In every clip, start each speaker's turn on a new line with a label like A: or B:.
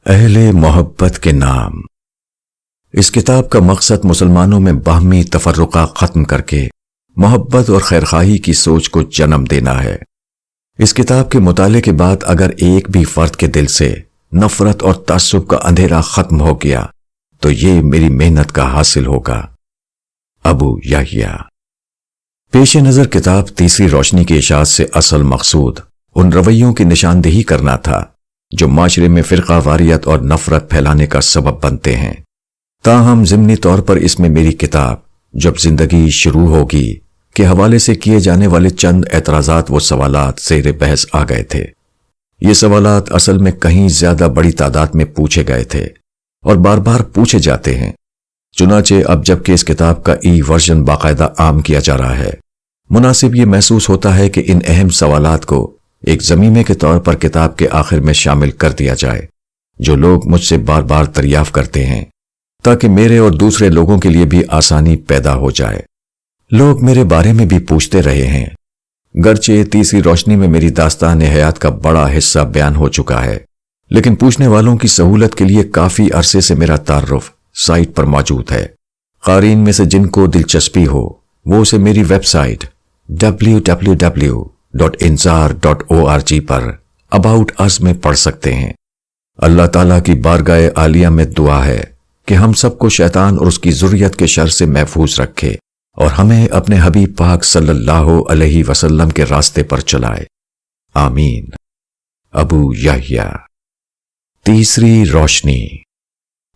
A: اہل محبت کے نام۔ اس کتاب کا مقصد مسلمانوں میں باہمی تفرقہ ختم کر کے محبت اور خیرخواہی کی سوچ کو جنم دینا ہے۔ اس کتاب کے مطالعے کے بعد اگر ایک بھی فرد کے دل سے نفرت اور تعصب کا اندھیرا ختم ہو گیا تو یہ میری محنت کا حاصل ہوگا۔ ابو یحییٰ۔ پیش نظر کتاب تیسری روشنی کی اشاعت سے اصل مقصود ان رویوں کی نشاندہی کرنا تھا جو معاشرے میں فرقہ واریت اور نفرت پھیلانے کا سبب بنتے ہیں۔ تاہم ضمنی طور پر اس میں میری کتاب جب زندگی شروع ہوگی کے حوالے سے کیے جانے والے چند اعتراضات و سوالات زیر بحث آ گئے تھے۔ یہ سوالات اصل میں کہیں زیادہ بڑی تعداد میں پوچھے گئے تھے اور بار بار پوچھے جاتے ہیں۔ چنانچہ اب جب کہ اس کتاب کا ای ورژن باقاعدہ عام کیا جا رہا ہے، مناسب یہ محسوس ہوتا ہے کہ ان اہم سوالات کو ایک ضمیمے کے طور پر کتاب کے آخر میں شامل کر دیا جائے جو لوگ مجھ سے بار بار دریافت کرتے ہیں، تاکہ میرے اور دوسرے لوگوں کے لیے بھی آسانی پیدا ہو جائے۔ لوگ میرے بارے میں بھی پوچھتے رہے ہیں، گرچہ تیسری روشنی میں میری داستان حیات کا بڑا حصہ بیان ہو چکا ہے، لیکن پوچھنے والوں کی سہولت کے لیے کافی عرصے سے میرا تعارف سائٹ پر موجود ہے۔ قارئین میں سے جن کو دلچسپی ہو وہ اسے میری ویب سائٹ www.inzar.org پر اباؤٹ اس میں پڑھ سکتے ہیں۔ اللہ تعالیٰ کی بارگاہ عالیہ میں دعا ہے کہ ہم سب کو شیطان اور اس کی ذریت کے شر سے محفوظ رکھے اور ہمیں اپنے حبیب پاک صلی اللہ علیہ وسلم کے راستے پر چلائے، آمین۔ ابو یحییٰ۔ تیسری روشنی۔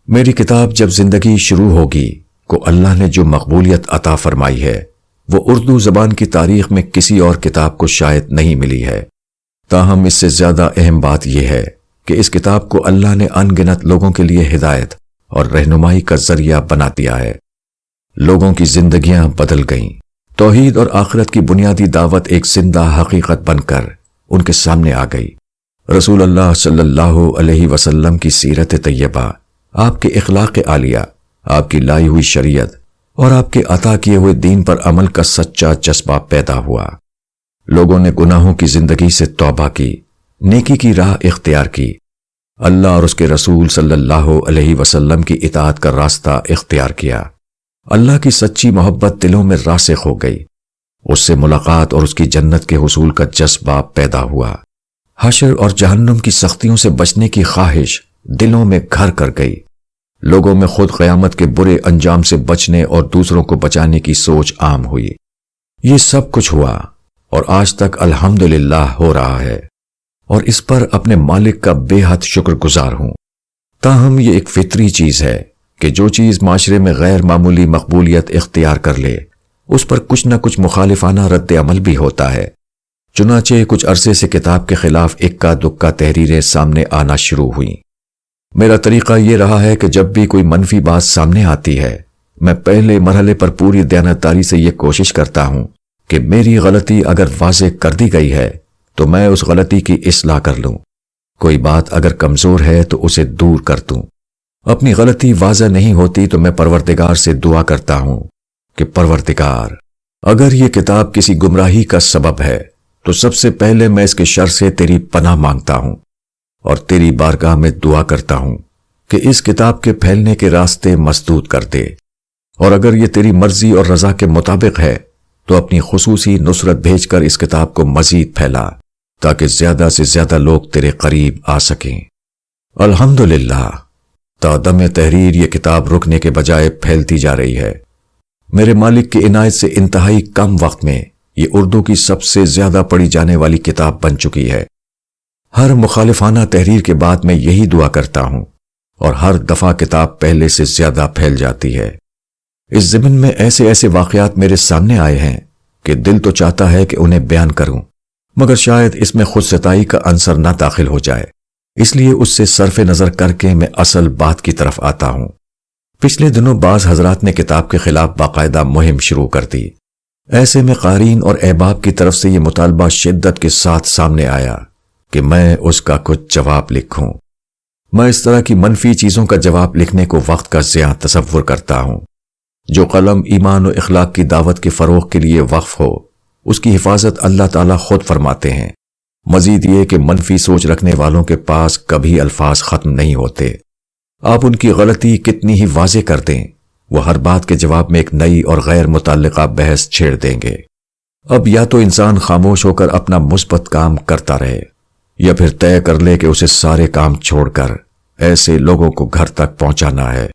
A: میری کتاب جب زندگی شروع ہوگی کو اللہ نے جو مقبولیت عطا فرمائی ہے وہ اردو زبان کی تاریخ میں کسی اور کتاب کو شاید نہیں ملی ہے۔ تاہم اس سے زیادہ اہم بات یہ ہے کہ اس کتاب کو اللہ نے ان گنت لوگوں کے لیے ہدایت اور رہنمائی کا ذریعہ بنا دیا ہے۔ لوگوں کی زندگیاں بدل گئیں۔ توحید اور آخرت کی بنیادی دعوت ایک زندہ حقیقت بن کر ان کے سامنے آ گئی۔ رسول اللہ صلی اللہ علیہ وسلم کی سیرت طیبہ، آپ کے اخلاق عالیہ، آپ کی لائی ہوئی شریعت اور آپ کے عطا کیے ہوئے دین پر عمل کا سچا جذبہ پیدا ہوا۔ لوگوں نے گناہوں کی زندگی سے توبہ کی، نیکی کی راہ اختیار کی، اللہ اور اس کے رسول صلی اللہ علیہ وسلم کی اطاعت کا راستہ اختیار کیا۔ اللہ کی سچی محبت دلوں میں راسخ ہو گئی، اس سے ملاقات اور اس کی جنت کے حصول کا جذبہ پیدا ہوا۔ حشر اور جہنم کی سختیوں سے بچنے کی خواہش دلوں میں گھر کر گئی۔ لوگوں میں خود قیامت کے برے انجام سے بچنے اور دوسروں کو بچانے کی سوچ عام ہوئی۔ یہ سب کچھ ہوا اور آج تک الحمدللہ ہو رہا ہے، اور اس پر اپنے مالک کا بے حد شکر گزار ہوں۔ تاہم یہ ایک فطری چیز ہے کہ جو چیز معاشرے میں غیر معمولی مقبولیت اختیار کر لے اس پر کچھ نہ کچھ مخالفانہ رد عمل بھی ہوتا ہے۔ چنانچہ کچھ عرصے سے کتاب کے خلاف اکا دکا تحریریں سامنے آنا شروع ہوئیں۔ میرا طریقہ یہ رہا ہے کہ جب بھی کوئی منفی بات سامنے آتی ہے میں پہلے مرحلے پر پوری دیانتداری سے یہ کوشش کرتا ہوں کہ میری غلطی اگر واضح کر دی گئی ہے تو میں اس غلطی کی اصلاح کر لوں، کوئی بات اگر کمزور ہے تو اسے دور کر دوں۔ اپنی غلطی واضح نہیں ہوتی تو میں پروردگار سے دعا کرتا ہوں کہ پروردگار، اگر یہ کتاب کسی گمراہی کا سبب ہے تو سب سے پہلے میں اس کے شر سے تیری پناہ مانگتا ہوں اور تیری بارگاہ میں دعا کرتا ہوں کہ اس کتاب کے پھیلنے کے راستے مسدود کر دے، اور اگر یہ تیری مرضی اور رضا کے مطابق ہے تو اپنی خصوصی نصرت بھیج کر اس کتاب کو مزید پھیلا تاکہ زیادہ سے زیادہ لوگ تیرے قریب آ سکیں۔ الحمدللہ، تا دم تحریر یہ کتاب رکنے کے بجائے پھیلتی جا رہی ہے۔ میرے مالک کی عنایت سے انتہائی کم وقت میں یہ اردو کی سب سے زیادہ پڑھی جانے والی کتاب بن چکی ہے۔ ہر مخالفانہ تحریر کے بعد میں یہی دعا کرتا ہوں اور ہر دفعہ کتاب پہلے سے زیادہ پھیل جاتی ہے۔ اس ضمن میں ایسے ایسے واقعات میرے سامنے آئے ہیں کہ دل تو چاہتا ہے کہ انہیں بیان کروں، مگر شاید اس میں خود ستائی کا عنصر نہ داخل ہو جائے، اس لیے اس سے صرف نظر کر کے میں اصل بات کی طرف آتا ہوں۔ پچھلے دنوں بعض حضرات نے کتاب کے خلاف باقاعدہ مہم شروع کر دی۔ ایسے میں قارئین اور احباب کی طرف سے یہ مطالبہ شدت کے ساتھ سامنے آیا کہ میں اس کا کچھ جواب لکھوں۔ میں اس طرح کی منفی چیزوں کا جواب لکھنے کو وقت کا ضیاع تصور کرتا ہوں۔ جو قلم ایمان و اخلاق کی دعوت کے فروغ کے لیے وقف ہو اس کی حفاظت اللہ تعالیٰ خود فرماتے ہیں، مزید یہ کہ منفی سوچ رکھنے والوں کے پاس کبھی الفاظ ختم نہیں ہوتے۔ آپ ان کی غلطی کتنی ہی واضح کر دیں، وہ ہر بات کے جواب میں ایک نئی اور غیر متعلقہ بحث چھیڑ دیں گے۔ اب یا تو انسان خاموش ہو کر اپنا مثبت کام کرتا رہے، یا پھر طے کر لے کہ اسے سارے کام چھوڑ کر ایسے لوگوں کو گھر تک پہنچانا ہے۔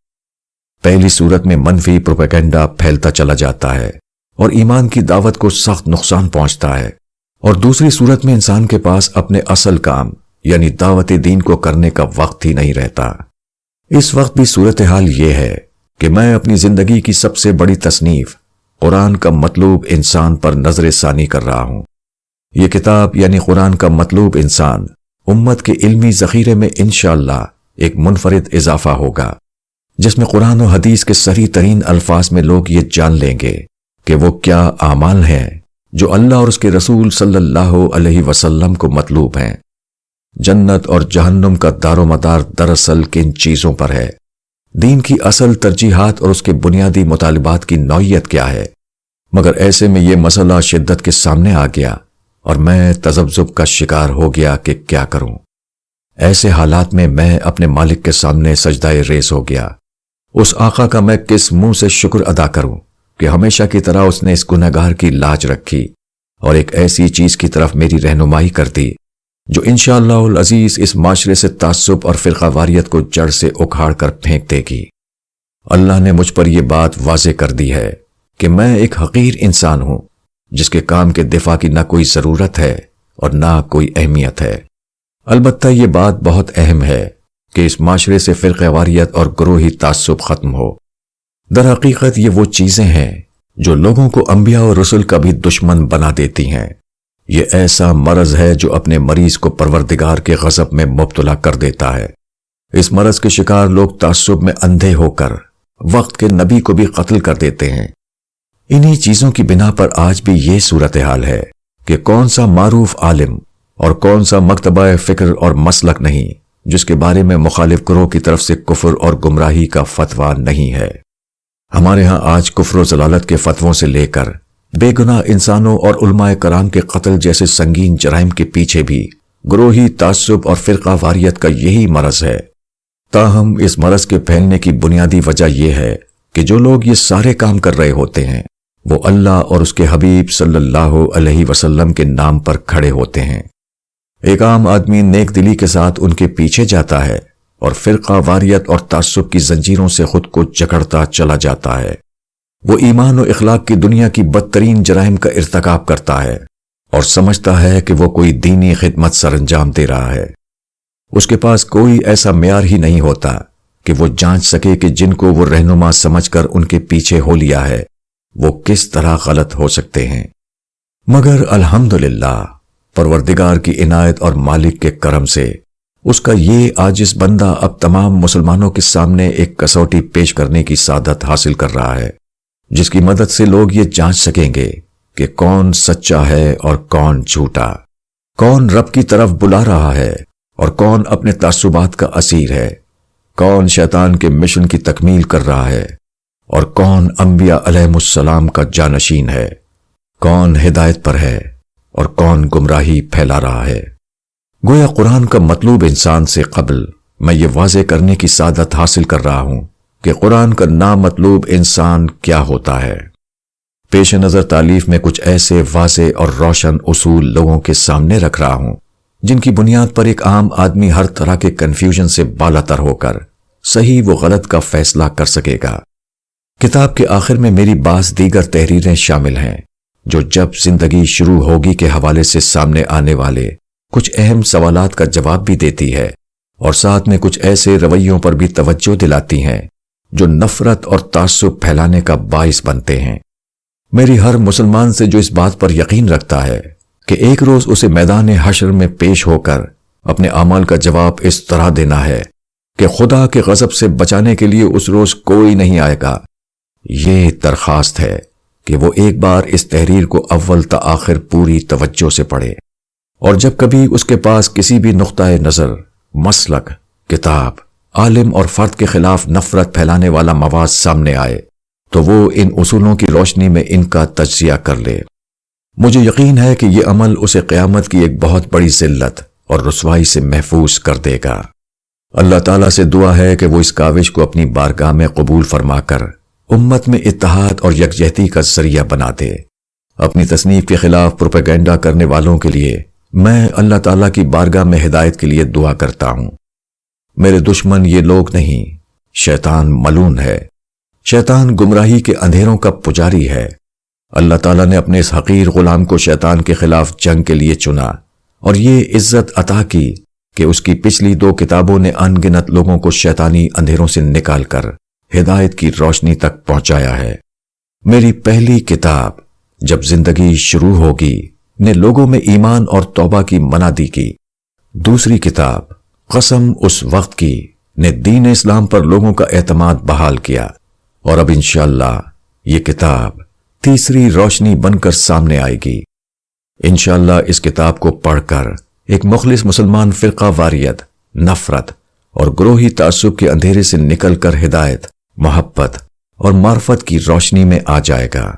A: پہلی صورت میں منفی پروپیگنڈا پھیلتا چلا جاتا ہے اور ایمان کی دعوت کو سخت نقصان پہنچتا ہے، اور دوسری صورت میں انسان کے پاس اپنے اصل کام یعنی دعوت دین کو کرنے کا وقت ہی نہیں رہتا۔ اس وقت بھی صورتحال یہ ہے کہ میں اپنی زندگی کی سب سے بڑی تصنیف قرآن کا مطلوب انسان پر نظر ثانی کر رہا ہوں۔ یہ کتاب یعنی قرآن کا مطلوب انسان امت کے علمی ذخیرے میں انشاءاللہ ایک منفرد اضافہ ہوگا، جس میں قرآن و حدیث کے صحیح ترین الفاظ میں لوگ یہ جان لیں گے کہ وہ کیا اعمال ہیں جو اللہ اور اس کے رسول صلی اللہ علیہ وسلم کو مطلوب ہیں۔ جنت اور جہنم کا دار و مدار دراصل کن چیزوں پر ہے، دین کی اصل ترجیحات اور اس کے بنیادی مطالبات کی نوعیت کیا ہے۔ مگر ایسے میں یہ مسئلہ شدت کے سامنے آ گیا اور میں تذبذب کا شکار ہو گیا کہ کیا کروں۔ ایسے حالات میں میں اپنے مالک کے سامنے سجدہ ریز ہو گیا۔ اس آقا کا میں کس منہ سے شکر ادا کروں کہ ہمیشہ کی طرح اس نے اس گنہگار کی لاج رکھی اور ایک ایسی چیز کی طرف میری رہنمائی کر دی جو انشاءاللہ العزیز اس معاشرے سے تعصب اور فرقہ واریت کو جڑ سے اکھاڑ کر پھینک دے گی۔ اللہ نے مجھ پر یہ بات واضح کر دی ہے کہ میں ایک حقیر انسان ہوں جس کے کام کے دفاع کی نہ کوئی ضرورت ہے اور نہ کوئی اہمیت ہے۔ البتہ یہ بات بہت اہم ہے کہ اس معاشرے سے فرقہ واریت اور گروہی تعصب ختم ہو۔ در حقیقت یہ وہ چیزیں ہیں جو لوگوں کو انبیاء اور رسل کا بھی دشمن بنا دیتی ہیں۔ یہ ایسا مرض ہے جو اپنے مریض کو پروردگار کے غضب میں مبتلا کر دیتا ہے۔ اس مرض کے شکار لوگ تعصب میں اندھے ہو کر وقت کے نبی کو بھی قتل کر دیتے ہیں۔ انہی چیزوں کی بنا پر آج بھی یہ صورتحال ہے کہ کون سا معروف عالم اور کون سا مکتبہ فکر اور مسلک نہیں جس کے بارے میں مخالف گروہ کی طرف سے کفر اور گمراہی کا فتویٰ نہیں ہے۔ ہمارے ہاں آج کفر و ضلالت کے فتووں سے لے کر بے گناہ انسانوں اور علماء کرام کے قتل جیسے سنگین جرائم کے پیچھے بھی گروہی تعصب اور فرقہ واریت کا یہی مرض ہے۔ تاہم اس مرض کے پھیلنے کی بنیادی وجہ یہ ہے کہ جو لوگ یہ سارے کام کر رہے ہوتے ہیں وہ اللہ اور اس کے حبیب صلی اللہ علیہ وسلم کے نام پر کھڑے ہوتے ہیں۔ ایک عام آدمی نیک دلی کے ساتھ ان کے پیچھے جاتا ہے اور فرقہ واریت اور تعصب کی زنجیروں سے خود کو جکڑتا چلا جاتا ہے۔ وہ ایمان و اخلاق کی دنیا کی بدترین جرائم کا ارتکاب کرتا ہے اور سمجھتا ہے کہ وہ کوئی دینی خدمت سر انجام دے رہا ہے۔ اس کے پاس کوئی ایسا معیار ہی نہیں ہوتا کہ وہ جانچ سکے کہ جن کو وہ رہنما سمجھ کر ان کے پیچھے ہو لیا ہے وہ کس طرح غلط ہو سکتے ہیں۔ مگر الحمدللہ پروردگار کی عنایت اور مالک کے کرم سے اس کا یہ عاجز بندہ اب تمام مسلمانوں کے سامنے ایک کسوٹی پیش کرنے کی سعادت حاصل کر رہا ہے، جس کی مدد سے لوگ یہ جانچ سکیں گے کہ کون سچا ہے اور کون جھوٹا، کون رب کی طرف بلا رہا ہے اور کون اپنے تعصبات کا اسیر ہے، کون شیطان کے مشن کی تکمیل کر رہا ہے اور کون انبیاء علیہم السلام کا جانشین ہے، کون ہدایت پر ہے اور کون گمراہی پھیلا رہا ہے۔ گویا قرآن کا مطلوب انسان سے قبل میں یہ واضح کرنے کی سعادت حاصل کر رہا ہوں کہ قرآن کا نامطلوب انسان کیا ہوتا ہے۔ پیش نظر تالیف میں کچھ ایسے واضح اور روشن اصول لوگوں کے سامنے رکھ رہا ہوں جن کی بنیاد پر ایک عام آدمی ہر طرح کے کنفیوژن سے بالاتر ہو کر صحیح و غلط کا فیصلہ کر سکے گا۔ کتاب کے آخر میں میری بعض دیگر تحریریں شامل ہیں جو جب زندگی شروع ہوگی کے حوالے سے سامنے آنے والے کچھ اہم سوالات کا جواب بھی دیتی ہے اور ساتھ میں کچھ ایسے رویوں پر بھی توجہ دلاتی ہیں جو نفرت اور تعصب پھیلانے کا باعث بنتے ہیں۔ میری ہر مسلمان سے جو اس بات پر یقین رکھتا ہے کہ ایک روز اسے میدان حشر میں پیش ہو کر اپنے اعمال کا جواب اس طرح دینا ہے کہ خدا کے غضب سے بچانے کے لیے اس روز کوئی نہیں آئے گا، یہ درخواست ہے کہ وہ ایک بار اس تحریر کو اول تا آخر پوری توجہ سے پڑھے، اور جب کبھی اس کے پاس کسی بھی نقطۂ نظر، مسلک، کتاب، عالم اور فرد کے خلاف نفرت پھیلانے والا مواد سامنے آئے تو وہ ان اصولوں کی روشنی میں ان کا تجزیہ کر لے۔ مجھے یقین ہے کہ یہ عمل اسے قیامت کی ایک بہت بڑی ذلت اور رسوائی سے محفوظ کر دے گا۔ اللہ تعالیٰ سے دعا ہے کہ وہ اس کاوش کو اپنی بارگاہ میں قبول فرما کر امت میں اتحاد اور یکجہتی کا ذریعہ بنا دے۔ اپنی تصنیف کے خلاف پروپیگنڈا کرنے والوں کے لیے میں اللہ تعالیٰ کی بارگاہ میں ہدایت کے لیے دعا کرتا ہوں۔ میرے دشمن یہ لوگ نہیں، شیطان ملعون ہے، شیطان گمراہی کے اندھیروں کا پجاری ہے۔ اللہ تعالیٰ نے اپنے اس حقیر غلام کو شیطان کے خلاف جنگ کے لیے چنا اور یہ عزت عطا کی کہ اس کی پچھلی 2 کتابوں نے ان گنت لوگوں کو شیطانی اندھیروں سے نکال کر ہدایت کی روشنی تک پہنچایا ہے۔ میری پہلی کتاب جب زندگی شروع ہوگی نے لوگوں میں ایمان اور توبہ کی منادی کی۔ دوسری کتاب قسم اس وقت کی نے دین اسلام پر لوگوں کا اعتماد بحال کیا، اور اب انشاءاللہ یہ کتاب تیسری روشنی بن کر سامنے آئے گی۔ انشاءاللہ اس کتاب کو پڑھ کر ایک مخلص مسلمان فرقہ واریت، نفرت اور گروہی تعصب کے اندھیرے سے نکل کر ہدایت، محبت اور معرفت کی روشنی میں آ جائے گا۔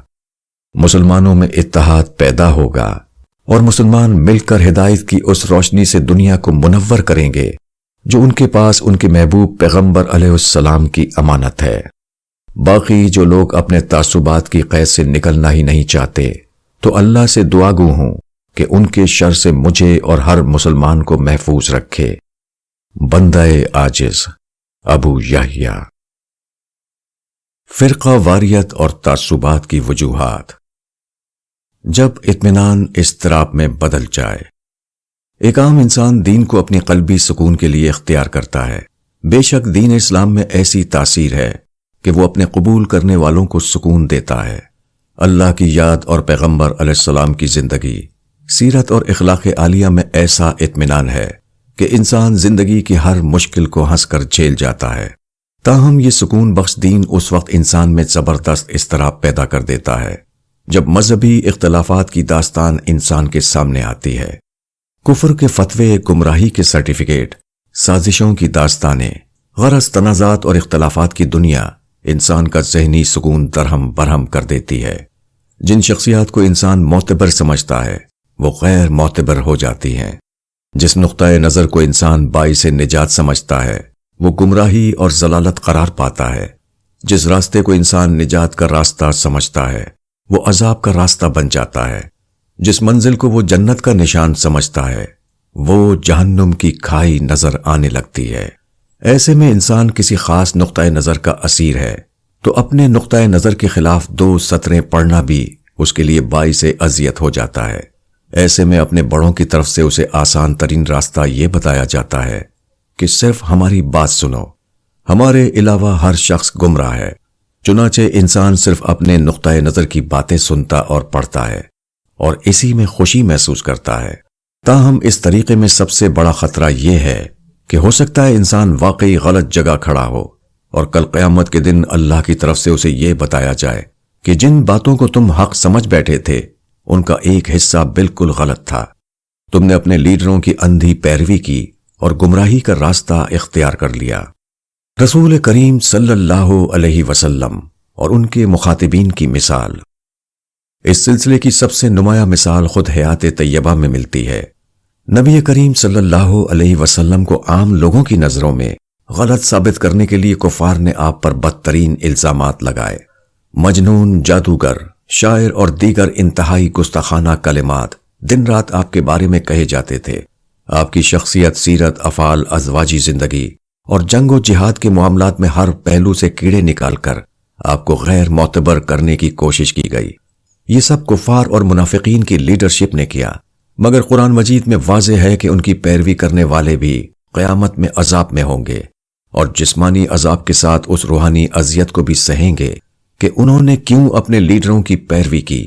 A: مسلمانوں میں اتحاد پیدا ہوگا اور مسلمان مل کر ہدایت کی اس روشنی سے دنیا کو منور کریں گے جو ان کے پاس ان کے محبوب پیغمبر علیہ السلام کی امانت ہے۔ باقی جو لوگ اپنے تعصبات کی قید سے نکلنا ہی نہیں چاہتے تو اللہ سے دعا گو ہوں کہ ان کے شر سے مجھے اور ہر مسلمان کو محفوظ رکھے۔ بندہ عاجز ابو یحییٰ۔ فرقہ واریت اور تعصبات کی وجوہات۔ جب اطمینان اضطراب میں بدل جائے۔ ایک عام انسان دین کو اپنی قلبی سکون کے لیے اختیار کرتا ہے۔ بے شک دین اسلام میں ایسی تاثیر ہے کہ وہ اپنے قبول کرنے والوں کو سکون دیتا ہے۔ اللہ کی یاد اور پیغمبر علیہ السلام کی زندگی، سیرت اور اخلاق عالیہ میں ایسا اطمینان ہے کہ انسان زندگی کی ہر مشکل کو ہنس کر جھیل جاتا ہے۔ تاہم یہ سکون بخش دین اس وقت انسان میں زبردست اضطراب پیدا کر دیتا ہے جب مذہبی اختلافات کی داستان انسان کے سامنے آتی ہے۔ کفر کے فتوے، گمراہی کے سرٹیفکیٹ، سازشوں کی داستانیں، غرض تنازعات اور اختلافات کی دنیا انسان کا ذہنی سکون درہم برہم کر دیتی ہے۔ جن شخصیات کو انسان معتبر سمجھتا ہے وہ غیر معتبر ہو جاتی ہیں۔ جس نقطۂ نظر کو انسان باعث نجات سمجھتا ہے وہ گمراہی اور ضلالت قرار پاتا ہے۔ جس راستے کو انسان نجات کا راستہ سمجھتا ہے وہ عذاب کا راستہ بن جاتا ہے۔ جس منزل کو وہ جنت کا نشان سمجھتا ہے وہ جہنم کی کھائی نظر آنے لگتی ہے۔ ایسے میں انسان کسی خاص نقطۂ نظر کا اسیر ہے تو اپنے نقطۂ نظر کے خلاف 2 سطریں پڑھنا بھی اس کے لیے باعث اذیت ہو جاتا ہے۔ ایسے میں اپنے بڑوں کی طرف سے اسے آسان ترین راستہ یہ بتایا جاتا ہے کہ صرف ہماری بات سنو، ہمارے علاوہ ہر شخص گمراہ ہے۔ چنانچہ انسان صرف اپنے نقطۂ نظر کی باتیں سنتا اور پڑھتا ہے اور اسی میں خوشی محسوس کرتا ہے۔ تاہم اس طریقے میں سب سے بڑا خطرہ یہ ہے کہ ہو سکتا ہے انسان واقعی غلط جگہ کھڑا ہو اور کل قیامت کے دن اللہ کی طرف سے اسے یہ بتایا جائے کہ جن باتوں کو تم حق سمجھ بیٹھے تھے ان کا ایک حصہ بالکل غلط تھا۔ تم نے اپنے لیڈروں کی اندھی پیروی کی اور گمراہی کا راستہ اختیار کر لیا۔ رسول کریم صلی اللہ علیہ وسلم اور ان کے مخاطبین کی مثال۔ اس سلسلے کی سب سے نمایاں مثال خود حیات طیبہ میں ملتی ہے۔ نبی کریم صلی اللہ علیہ وسلم کو عام لوگوں کی نظروں میں غلط ثابت کرنے کے لیے کفار نے آپ پر بدترین الزامات لگائے۔ مجنون، جادوگر، شاعر اور دیگر انتہائی گستاخانہ کلمات دن رات آپ کے بارے میں کہے جاتے تھے۔ آپ کی شخصیت، سیرت، افعال، ازواجی زندگی اور جنگ و جہاد کے معاملات میں ہر پہلو سے کیڑے نکال کر آپ کو غیر معتبر کرنے کی کوشش کی گئی۔ یہ سب کفار اور منافقین کی لیڈرشپ نے کیا، مگر قرآن مجید میں واضح ہے کہ ان کی پیروی کرنے والے بھی قیامت میں عذاب میں ہوں گے اور جسمانی عذاب کے ساتھ اس روحانی اذیت کو بھی سہیں گے کہ انہوں نے کیوں اپنے لیڈروں کی پیروی کی۔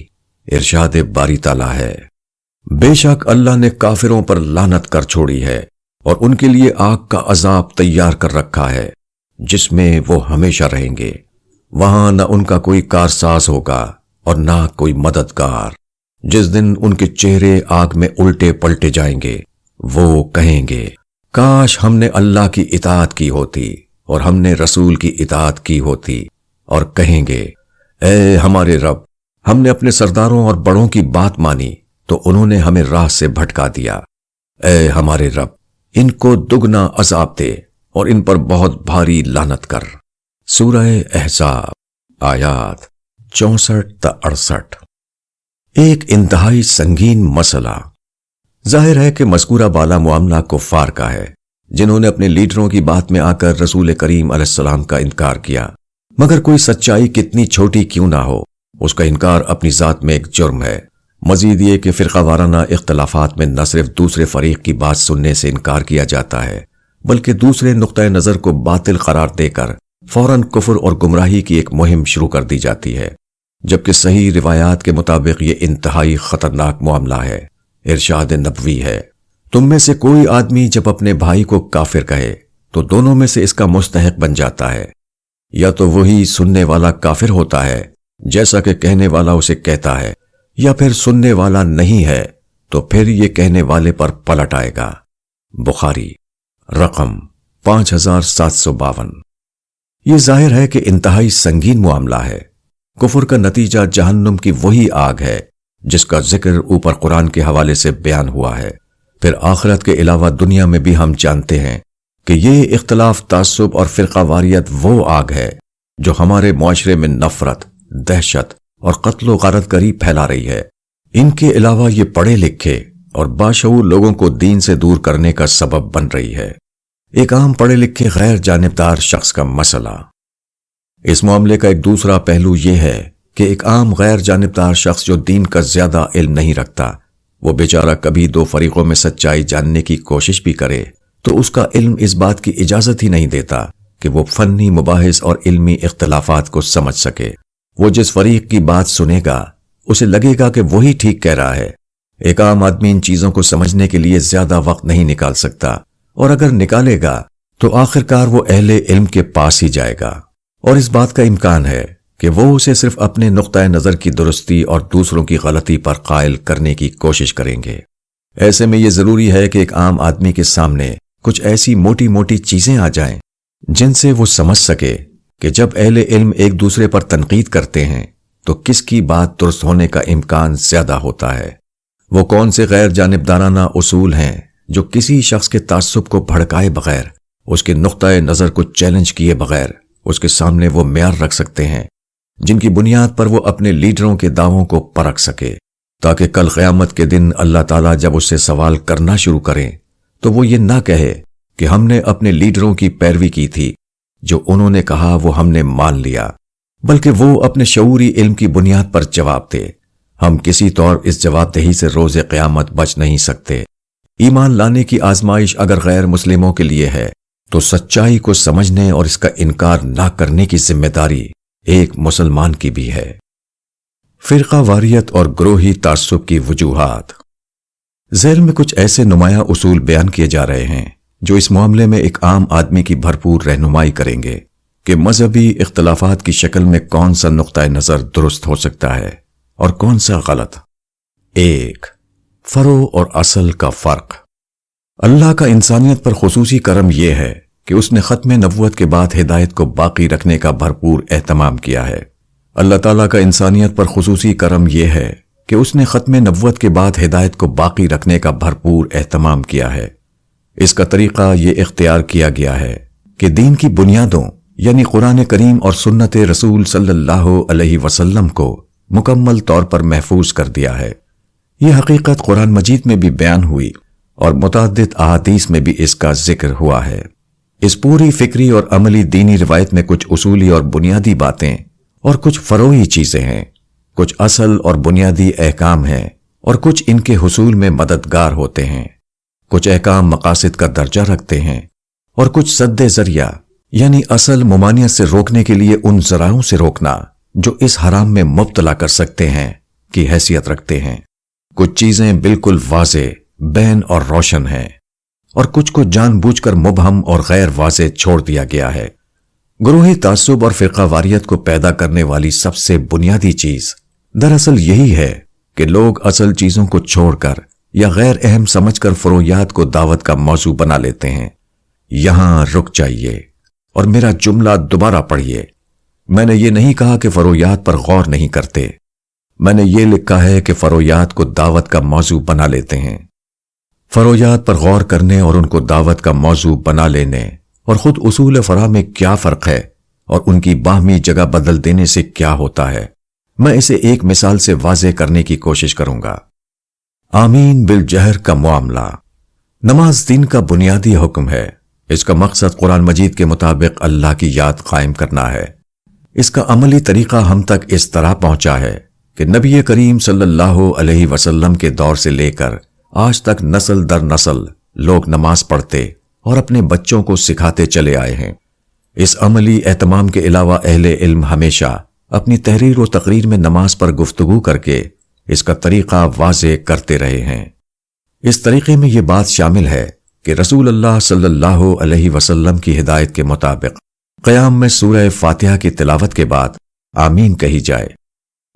A: ارشاد باری تعالیٰ ہے، بے شک اللہ نے کافروں پر لعنت کر چھوڑی ہے اور ان کے لیے آگ کا عذاب تیار کر رکھا ہے جس میں وہ ہمیشہ رہیں گے۔ وہاں نہ ان کا کوئی کارساز ہوگا اور نہ کوئی مددگار۔ جس دن ان کے چہرے آگ میں الٹے پلٹے جائیں گے وہ کہیں گے کاش ہم نے اللہ کی اطاعت کی ہوتی اور ہم نے رسول کی اطاعت کی ہوتی، اور کہیں گے اے ہمارے رب، ہم نے اپنے سرداروں اور بڑوں کی بات مانی تو انہوں نے ہمیں راہ سے بھٹکا دیا۔ اے ہمارے رب، ان کو دگنا عذاب دے اور ان پر بہت بھاری لعنت کر۔ سورہ احزاب آیات 64 تا 68۔ ایک انتہائی سنگین مسئلہ۔ ظاہر ہے کہ مذکورہ بالا معاملہ کفار کا ہے، جنہوں نے اپنے لیڈروں کی بات میں آ کر رسول کریم علیہ السلام کا انکار کیا۔ مگر کوئی سچائی کتنی چھوٹی کیوں نہ ہو، اس کا انکار اپنی ذات میں ایک جرم ہے۔ مزید یہ کہ فرقہ وارانہ اختلافات میں نہ صرف دوسرے فریق کی بات سننے سے انکار کیا جاتا ہے، بلکہ دوسرے نقطہ نظر کو باطل قرار دے کر فوراً کفر اور گمراہی کی ایک مہم شروع کر دی جاتی ہے، جبکہ صحیح روایات کے مطابق یہ انتہائی خطرناک معاملہ ہے۔ ارشاد نبوی ہے، تم میں سے کوئی آدمی جب اپنے بھائی کو کافر کہے تو دونوں میں سے اس کا مستحق بن جاتا ہے، یا تو وہی سننے والا کافر ہوتا ہے جیسا کہ کہنے والا اسے کہتا ہے، یا پھر سننے والا نہیں ہے تو پھر یہ کہنے والے پر پلٹ آئے گا۔ بخاری رقم 5752۔ یہ ظاہر ہے کہ انتہائی سنگین معاملہ ہے۔ کفر کا نتیجہ جہنم کی وہی آگ ہے جس کا ذکر اوپر قرآن کے حوالے سے بیان ہوا ہے۔ پھر آخرت کے علاوہ دنیا میں بھی ہم جانتے ہیں کہ یہ اختلاف، تعصب اور فرقہ واریت وہ آگ ہے جو ہمارے معاشرے میں نفرت، دہشت اور قتل و غارت گری پھیلا رہی ہے۔ ان کے علاوہ یہ پڑھے لکھے اور باشعور لوگوں کو دین سے دور کرنے کا سبب بن رہی ہے۔ ایک عام پڑھے لکھے غیر جانبدار شخص کا مسئلہ۔ اس معاملے کا ایک دوسرا پہلو یہ ہے کہ ایک عام غیر جانبدار شخص جو دین کا زیادہ علم نہیں رکھتا، وہ بیچارہ کبھی دو فریقوں میں سچائی جاننے کی کوشش بھی کرے تو اس کا علم اس بات کی اجازت ہی نہیں دیتا کہ وہ فنی مباحث اور علمی اختلافات کو سمجھ سکے۔ وہ جس فریق کی بات سنے گا اسے لگے گا کہ وہی ٹھیک کہہ رہا ہے۔ ایک عام آدمی ان چیزوں کو سمجھنے کے لیے زیادہ وقت نہیں نکال سکتا، اور اگر نکالے گا تو آخرکار وہ اہل علم کے پاس ہی جائے گا، اور اس بات کا امکان ہے کہ وہ اسے صرف اپنے نقطہ نظر کی درستی اور دوسروں کی غلطی پر قائل کرنے کی کوشش کریں گے۔ ایسے میں یہ ضروری ہے کہ ایک عام آدمی کے سامنے کچھ ایسی موٹی موٹی چیزیں آ جائیں جن سے وہ سمجھ سکے کہ جب اہل علم ایک دوسرے پر تنقید کرتے ہیں تو کس کی بات درست ہونے کا امکان زیادہ ہوتا ہے۔ وہ کون سے غیر جانبدارانہ اصول ہیں جو کسی شخص کے تعصب کو بھڑکائے بغیر، اس کے نقطہ نظر کو چیلنج کیے بغیر اس کے سامنے وہ معیار رکھ سکتے ہیں، جن کی بنیاد پر وہ اپنے لیڈروں کے دعووں کو پرکھ سکے، تاکہ کل قیامت کے دن اللہ تعالیٰ جب اس سے سوال کرنا شروع کریں تو وہ یہ نہ کہے کہ ہم نے اپنے لیڈروں کی پیروی کی تھی، جو انہوں نے کہا وہ ہم نے مان لیا، بلکہ وہ اپنے شعوری علم کی بنیاد پر جواب دے۔ ہم کسی طور اس جواب دہی سے روز قیامت بچ نہیں سکتے۔ ایمان لانے کی آزمائش اگر غیر مسلموں کے لیے ہے تو سچائی کو سمجھنے اور اس کا انکار نہ کرنے کی ذمہ داری ایک مسلمان کی بھی ہے۔ فرقہ واریت اور گروہی تعصب کی وجوہات۔ ذیل میں کچھ ایسے نمایاں اصول بیان کیے جا رہے ہیں جو اس معاملے میں ایک عام آدمی کی بھرپور رہنمائی کریں گے کہ مذہبی اختلافات کی شکل میں کون سا نقطہ نظر درست ہو سکتا ہے اور کون سا غلط۔ 1. فرع اور اصل کا فرق۔ اللہ کا انسانیت پر خصوصی کرم یہ ہے کہ اس نے ختم نبوت کے بعد ہدایت کو باقی رکھنے کا بھرپور اہتمام کیا ہے۔ اللہ تعالیٰ کا انسانیت پر خصوصی کرم یہ ہے کہ اس نے ختم نبوت کے بعد ہدایت کو باقی رکھنے کا بھرپور اہتمام کیا ہے۔ اس کا طریقہ یہ اختیار کیا گیا ہے کہ دین کی بنیادوں یعنی قرآن کریم اور سنت رسول صلی اللہ علیہ وسلم کو مکمل طور پر محفوظ کر دیا ہے۔ یہ حقیقت قرآن مجید میں بھی بیان ہوئی اور متعدد احادیث میں بھی اس کا ذکر ہوا ہے۔ اس پوری فکری اور عملی دینی روایت میں کچھ اصولی اور بنیادی باتیں اور کچھ فروعی چیزیں ہیں، کچھ اصل اور بنیادی احکام ہیں اور کچھ ان کے حصول میں مددگار ہوتے ہیں، کچھ احکام مقاصد کا درجہ رکھتے ہیں اور کچھ سد ذریعہ یعنی اصل ممانعت سے روکنے کے لیے ان ذرائعوں سے روکنا جو اس حرام میں مبتلا کر سکتے ہیں کی حیثیت رکھتے ہیں۔ کچھ چیزیں بالکل واضح، بین اور روشن ہیں اور کچھ کو جان بوجھ کر مبہم اور غیر واضح چھوڑ دیا گیا ہے۔ گروہی تعصب اور فرقہ واریت کو پیدا کرنے والی سب سے بنیادی چیز دراصل یہی ہے کہ لوگ اصل چیزوں کو چھوڑ کر یا غیر اہم سمجھ کر فروعیات کو دعوت کا موضوع بنا لیتے ہیں۔ یہاں رک جائیے اور میرا جملہ دوبارہ پڑھیے۔ میں نے یہ نہیں کہا کہ فروعیات پر غور نہیں کرتے، میں نے یہ لکھا ہے کہ فرویات کو دعوت کا موضوع بنا لیتے ہیں۔ فرویات پر غور کرنے اور ان کو دعوت کا موضوع بنا لینے اور خود اصول فرا میں کیا فرق ہے اور ان کی باہمی جگہ بدل دینے سے کیا ہوتا ہے، میں اسے ایک مثال سے واضح کرنے کی کوشش کروں گا۔ آمین بالجہر کا معاملہ۔ نماز دین کا بنیادی حکم ہے۔ اس کا مقصد قرآن مجید کے مطابق اللہ کی یاد قائم کرنا ہے۔ اس کا عملی طریقہ ہم تک اس طرح پہنچا ہے کہ نبی کریم صلی اللہ علیہ وسلم کے دور سے لے کر آج تک نسل در نسل لوگ نماز پڑھتے اور اپنے بچوں کو سکھاتے چلے آئے ہیں۔ اس عملی اہتمام کے علاوہ اہل علم ہمیشہ اپنی تحریر و تقریر میں نماز پر گفتگو کر کے اس کا طریقہ واضح کرتے رہے ہیں۔ اس طریقے میں یہ بات شامل ہے کہ رسول اللہ صلی اللہ علیہ وسلم کی ہدایت کے مطابق قیام میں سورہ فاتحہ کی تلاوت کے بعد آمین کہی جائے۔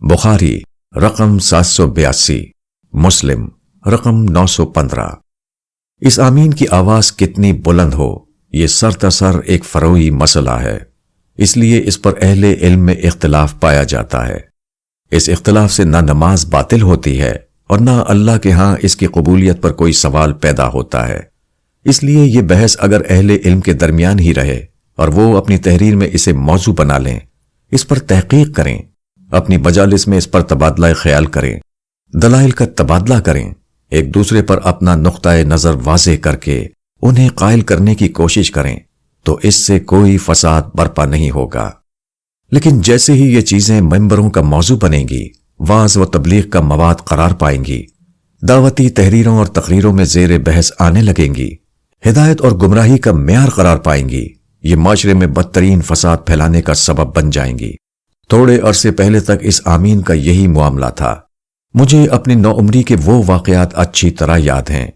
A: بخاری رقم 782، مسلم رقم 915۔ اس آمین کی آواز کتنی بلند ہو یہ سرتاسر ایک فروعی مسئلہ ہے، اس لیے اس پر اہل علم میں اختلاف پایا جاتا ہے۔ اس اختلاف سے نہ نماز باطل ہوتی ہے اور نہ اللہ کے ہاں اس کی قبولیت پر کوئی سوال پیدا ہوتا ہے۔ اس لیے یہ بحث اگر اہل علم کے درمیان ہی رہے اور وہ اپنی تحریر میں اسے موضوع بنا لیں، اس پر تحقیق کریں، اپنی مجالس میں اس پر تبادلہ خیال کریں، دلائل کا تبادلہ کریں، ایک دوسرے پر اپنا نقطہ نظر واضح کر کے انہیں قائل کرنے کی کوشش کریں، تو اس سے کوئی فساد برپا نہیں ہوگا۔ لیکن جیسے ہی یہ چیزیں ممبروں کا موضوع بنیں گی، واعظ و تبلیغ کا مواد قرار پائیں گی، دعوتی تحریروں اور تقریروں میں زیر بحث آنے لگیں گی، ہدایت اور گمراہی کا معیار قرار پائیں گی، یہ معاشرے میں بدترین فساد پھیلانے کا سبب بن جائیں گی۔ تھوڑے عرصے پہلے تک اس آمین کا یہی معاملہ تھا۔ مجھے اپنی نوعمری کے وہ واقعات اچھی طرح یاد ہیں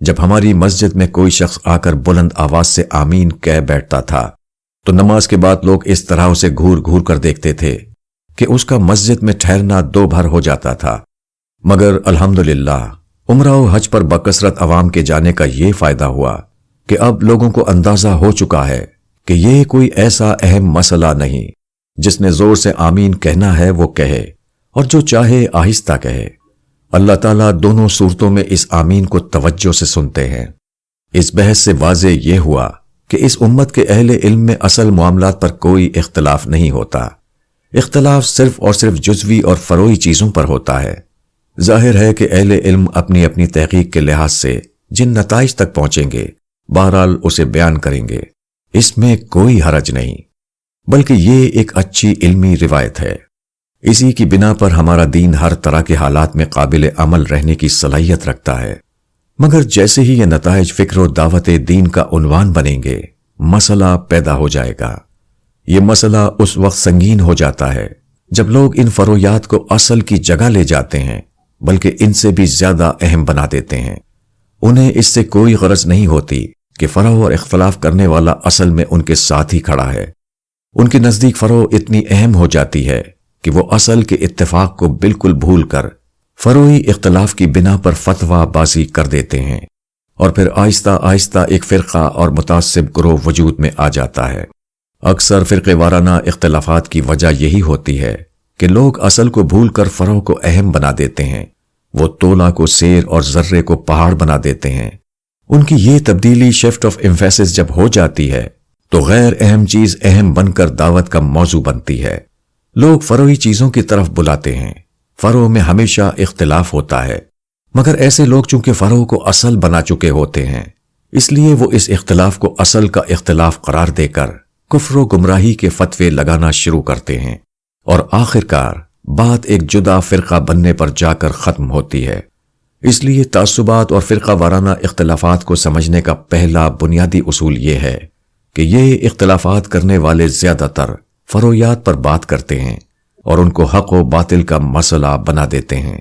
A: جب ہماری مسجد میں کوئی شخص آ کر بلند آواز سے آمین کہہ بیٹھتا تھا تو نماز کے بعد لوگ اس طرح اسے گھور گھور کر دیکھتے تھے کہ اس کا مسجد میں ٹھہرنا دو بھر ہو جاتا تھا۔ مگر الحمدللہ عمرہ و حج پر بکثرت عوام کے جانے کا یہ فائدہ ہوا کہ اب لوگوں کو اندازہ ہو چکا ہے کہ یہ کوئی ایسا اہم مسئلہ نہیں، جس نے زور سے آمین کہنا ہے وہ کہے اور جو چاہے آہستہ کہے۔ اللہ تعالیٰ دونوں صورتوں میں اس آمین کو توجہ سے سنتے ہیں۔ اس بحث سے واضح یہ ہوا کہ اس امت کے اہل علم میں اصل معاملات پر کوئی اختلاف نہیں ہوتا، اختلاف صرف اور صرف جزوی اور فروعی چیزوں پر ہوتا ہے۔ ظاہر ہے کہ اہل علم اپنی اپنی تحقیق کے لحاظ سے جن نتائج تک پہنچیں گے بہرحال اسے بیان کریں گے، اس میں کوئی حرج نہیں، بلکہ یہ ایک اچھی علمی روایت ہے۔ اسی کی بنا پر ہمارا دین ہر طرح کے حالات میں قابل عمل رہنے کی صلاحیت رکھتا ہے۔ مگر جیسے ہی یہ نتائج فکر و دعوت دین کا عنوان بنیں گے، مسئلہ پیدا ہو جائے گا۔ یہ مسئلہ اس وقت سنگین ہو جاتا ہے جب لوگ ان فرویات کو اصل کی جگہ لے جاتے ہیں، بلکہ ان سے بھی زیادہ اہم بنا دیتے ہیں۔ انہیں اس سے کوئی غرض نہیں ہوتی کہ فرع اور اختلاف کرنے والا اصل میں ان کے ساتھ ہی کھڑا ہے۔ ان کے نزدیک فرع اتنی اہم ہو جاتی ہے کہ وہ اصل کے اتفاق کو بالکل بھول کر فروعی اختلاف کی بنا پر فتویٰ بازی کر دیتے ہیں، اور پھر آہستہ آہستہ ایک فرقہ اور متعصب گروہ وجود میں آ جاتا ہے۔ اکثر فرقے وارانہ اختلافات کی وجہ یہی ہوتی ہے کہ لوگ اصل کو بھول کر فرع کو اہم بنا دیتے ہیں، وہ تولہ کو سیر اور ذرے کو پہاڑ بنا دیتے ہیں۔ ان کی یہ تبدیلی شفٹ آف ایمفیسس جب ہو جاتی ہے تو غیر اہم چیز اہم بن کر دعوت کا موضوع بنتی ہے۔ لوگ فروعی چیزوں کی طرف بلاتے ہیں۔ فرع میں ہمیشہ اختلاف ہوتا ہے، مگر ایسے لوگ چونکہ فرع کو اصل بنا چکے ہوتے ہیں، اس لیے وہ اس اختلاف کو اصل کا اختلاف قرار دے کر کفر و گمراہی کے فتوے لگانا شروع کرتے ہیں، اور آخرکار بات ایک جدا فرقہ بننے پر جا کر ختم ہوتی ہے۔ اس لیے تعصبات اور فرقہ وارانہ اختلافات کو سمجھنے کا پہلا بنیادی اصول یہ ہے کہ یہ اختلافات کرنے والے زیادہ تر فرویات پر بات کرتے ہیں اور ان کو حق و باطل کا مسئلہ بنا دیتے ہیں،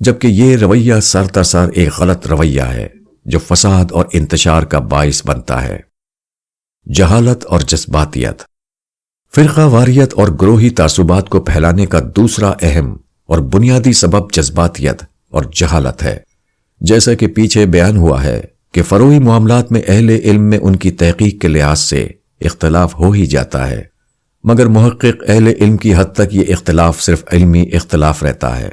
A: جبکہ یہ رویہ سرتاسر ایک غلط رویہ ہے جو فساد اور انتشار کا باعث بنتا ہے۔ جہالت اور جذباتیت۔ فرقہ واریت اور گروہی تعصبات کو پھیلانے کا دوسرا اہم اور بنیادی سبب جذباتیت اور جہالت ہے۔ جیسا کہ پیچھے بیان ہوا ہے کہ فروعی معاملات میں اہل علم میں ان کی تحقیق کے لحاظ سے اختلاف ہو ہی جاتا ہے، مگر محقق اہل علم کی حد تک یہ اختلاف صرف علمی اختلاف رہتا ہے۔